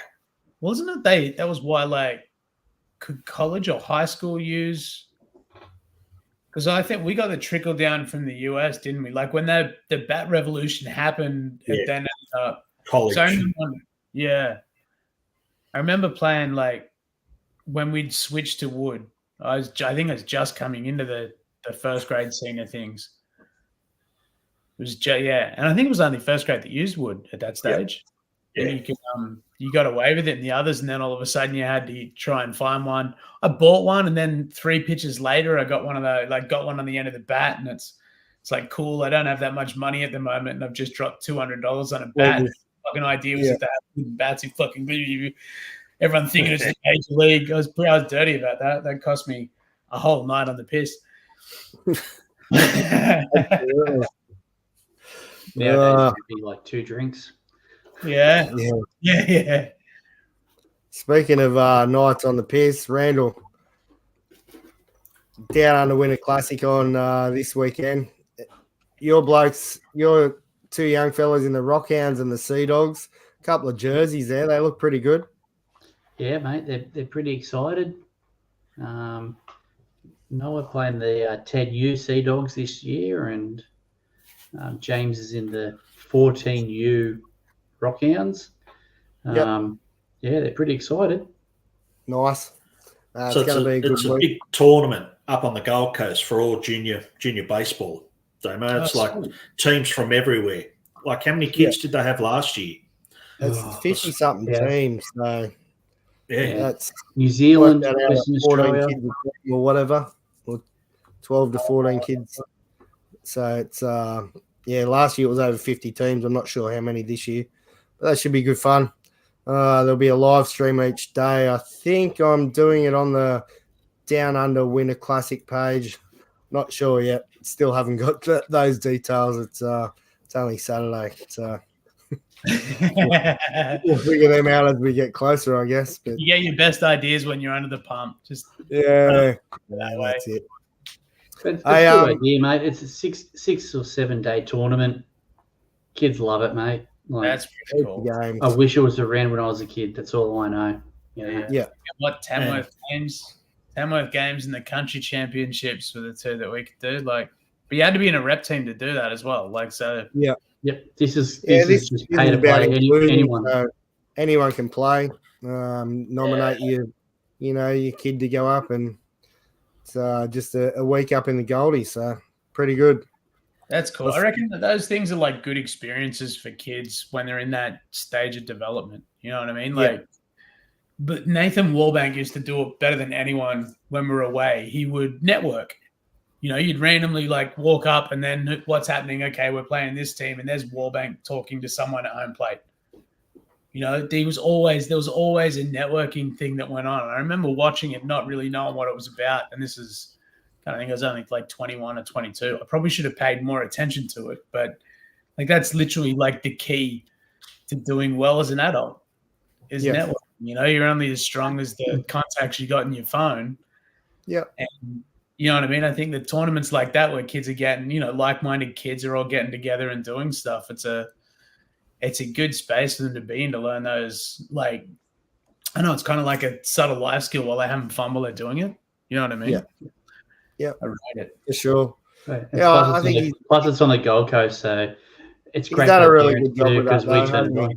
Wasn't it that was why, like, could college or high school use? Because I think we got the trickle down from the US, didn't we? Like when the bat revolution happened, it then college. So I remember playing like when we'd switched to wood. I think I was just coming into the first grade scene of things. It was and I think it was only first grade that used wood at that stage. Yeah. And you could you got away with it in the others, and then all of a sudden you had to try and find one. I bought one, and then 3 pitches later I got one of those, like got one on the end of the bat, and it's like cool. I don't have that much money at the moment, and I've just dropped $200 on a bat. The fucking idea was that they have bats who fucking everyone thinking it's the major league. I was dirty about that. That cost me a whole night on the piss. It'd be like 2 drinks. Yeah. Speaking of nights on the piss, Randall, down under Winter Classic on this weekend. Your blokes, your 2 young fellas in the Rockhounds and the Sea Dogs, a couple of jerseys there. They look pretty good. Yeah, mate, they're pretty excited. Noah playing the Ted U Sea Dogs this year, and James is in the 14U Rockhounds. Yep. Yeah, they're pretty excited. Nice. So it's going to be a good it's a week. big tournament up on the Gold Coast for all junior baseball. Damo. It's like teams from everywhere. Like, how many kids did they have last year? It's 50-something teams. So Yeah. that's New Zealand, worked that out at Western 14 Australia. kids or whatever, or 12 to 14 kids. So it's last year it was over 50 teams. I'm not sure how many this year, but that should be good fun. There'll be a live stream each day. I think I'm doing it on the Down Under Winter Classic page. Not sure yet. Still haven't got those details. It's only Saturday, so we'll figure them out as we get closer, I guess. But You get your best ideas when you're under the pump. Just yeah, that way. that's it. It's a good idea, mate. It's a 6 or 7 day tournament. Kids love it, mate. Like, That's pretty cool. Games. I wish it was around when I was a kid. That's all I know. Yeah. What Tamworth games? Tamworth games and the country championships were the two that we could do. Like, but you had to be in a rep team to do that as well. Like, so Yeah. Yep. This is just isn't pay to about play. including, Anyone. so anyone can play. Nominate your kid to go up, and it's just a week up in the Goldie. So pretty good. That's cool. I reckon that those things are like good experiences for kids when they're in that stage of development. You know what I mean? Like, but Nathan Warbank used to do it better than anyone when we were away. He would network. You know, you'd randomly like walk up and then what's happening? Okay, we're playing this team, and there's Warbank talking to someone at home plate. You know, there was always a networking thing that went on. And I remember watching it, not really knowing what it was about. And this is, I think I was only like 21 or 22. I probably should have paid more attention to it, but like that's literally like the key to doing well as an adult is networking. You know, you're only as strong as the contacts you got in your phone. Yeah. And you know what I mean? I think the tournaments like that where kids are getting, you know, like-minded kids are all getting together and doing stuff. It's a good space for them to be in to learn those, like, I know it's kind of like a subtle life skill while they're having fun while they're doing it. You know what I mean? Yeah. I rate it. For sure. Right. Yeah, I think plus it's on the Gold Coast, so it's great. He's done a really good job with because that, we turn though,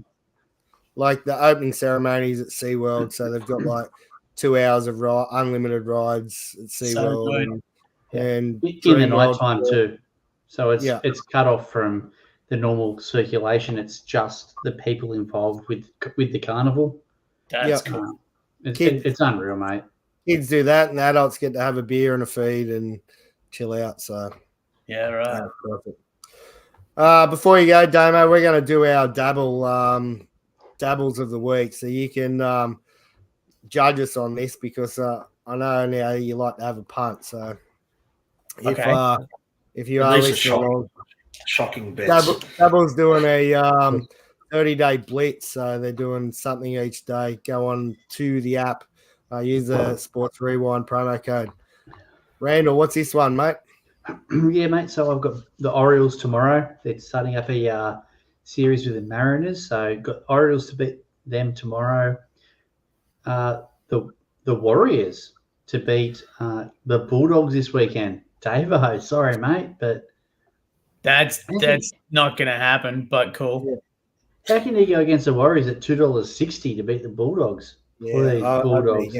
like the opening ceremonies at SeaWorld, so they've got like 2 hours of unlimited rides at SeaWorld and in the night time too. So it's cut off from the normal circulation. It's just the people involved with the carnival. That's cool. It's unreal, mate. Kids do that, and adults get to have a beer and a feed and chill out. So yeah, right. That's perfect. Before you go, Damo, we're going to do our dabbles of the week, so you can judge us on this because I know now you like to have a punt. So if you are listening, shocking bets. Dabble's doing a 30-day blitz, so they're doing something each day. Go on to the app, use the Sports Rewind promo code. Randall, what's this one, mate? Yeah, mate. So I've got the Orioles tomorrow. They're starting up a series with the Mariners. So got Orioles to beat them tomorrow. The Warriors to beat the Bulldogs this weekend. Davo, sorry, mate, but that's not going to happen. But cool. How can you go against the Warriors at $2.60 to beat the Bulldogs? Yeah, Bulldogs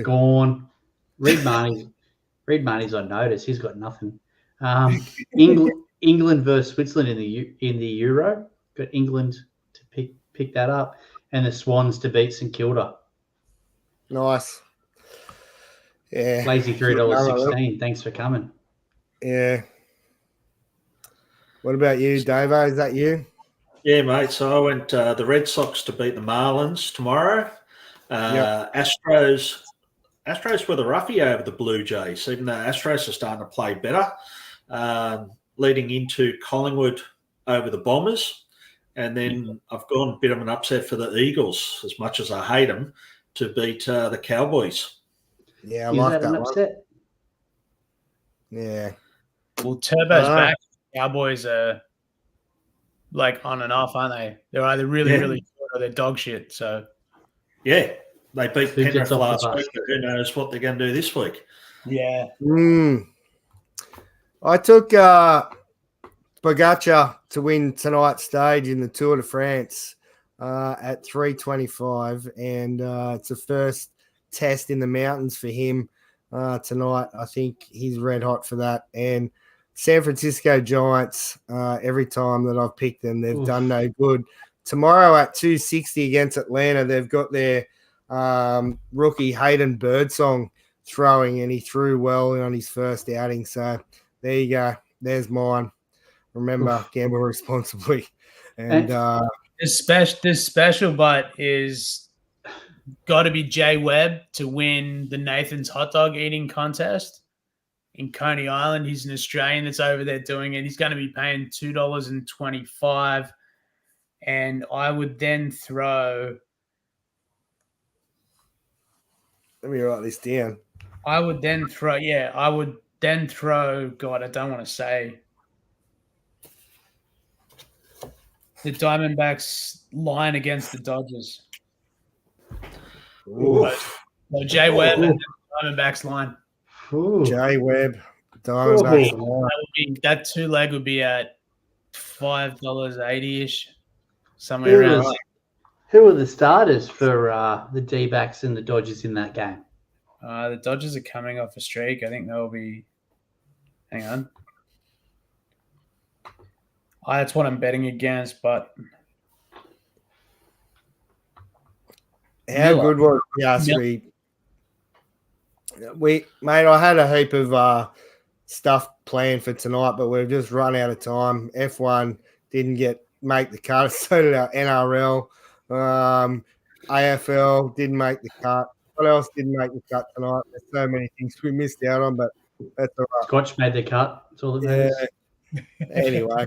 gone. Reed Marnie's on notice. He's got nothing. England versus Switzerland in the Euro. Got England to pick that up, and the Swans to beat St Kilda. Nice. Yeah. Lazy $3.16. Thanks for coming. Yeah. What about you, Davo? Is that you? Yeah, mate. So I went the Red Sox to beat the Marlins tomorrow. Astros were the roughie over the Blue Jays, even though Astros are starting to play better, leading into Collingwood over the Bombers. And then I've gone a bit of an upset for the Eagles, as much as I hate them, to beat the Cowboys. Yeah, I like that upset? Yeah. Well, Turbo's back. Cowboys are like on and off, aren't they? They're either really good or they're dog shit. So yeah, they beat Penrith last week, but who knows what they're going to do this week? Yeah. I took Pogacar to win tonight's stage in the Tour de France. at 3:25, and it's the first test in the mountains for him tonight. I think he's red hot for that. And San Francisco Giants, every time that I've picked them, they've done no good. Tomorrow at 2:60 against Atlanta, they've got their rookie Hayden Birdsong throwing, and he threw well on his first outing. So there you go. There's mine. Remember, gamble responsibly. And this special bet is got to be Jay Webb to win the Nathan's hot dog eating contest in Coney Island. He's an Australian that's over there doing it. He's going to be paying $2.25. And I would then throw. Let me write this down. I would then throw. God, I don't want to say. The Diamondbacks line against the Dodgers. So Jay Webb and the Diamondbacks line. Jay Webb, Diamondbacks line. That 2-leg would be at $5.80-ish, somewhere around there. Who are the starters for the D-backs and the Dodgers in that game? The Dodgers are coming off a streak. I think they'll be. Hang on. That's what I'm betting against, but how good was Yasri? Mate, I had a heap of stuff planned for tonight, but we've just run out of time. F1 didn't make the cut. So did our NRL. AFL didn't make the cut. What else didn't make the cut tonight? There's so many things we missed out on, but that's all right. Scotch made the cut. That's all that matters. Anyway.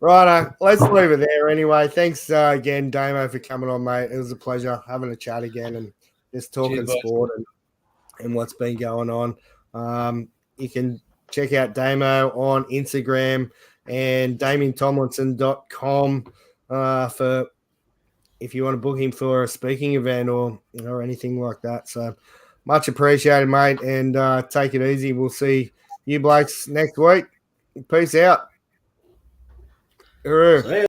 Righto, let's leave it there anyway. Thanks again, Damo, for coming on, mate. It was a pleasure having a chat again and just talking sport and what's been going on. You can check out Damo on Instagram and DamienThomlinson.com for if you want to book him for a speaking event or anything like that. So much appreciated, mate, and take it easy. We'll see you blokes next week. Peace out.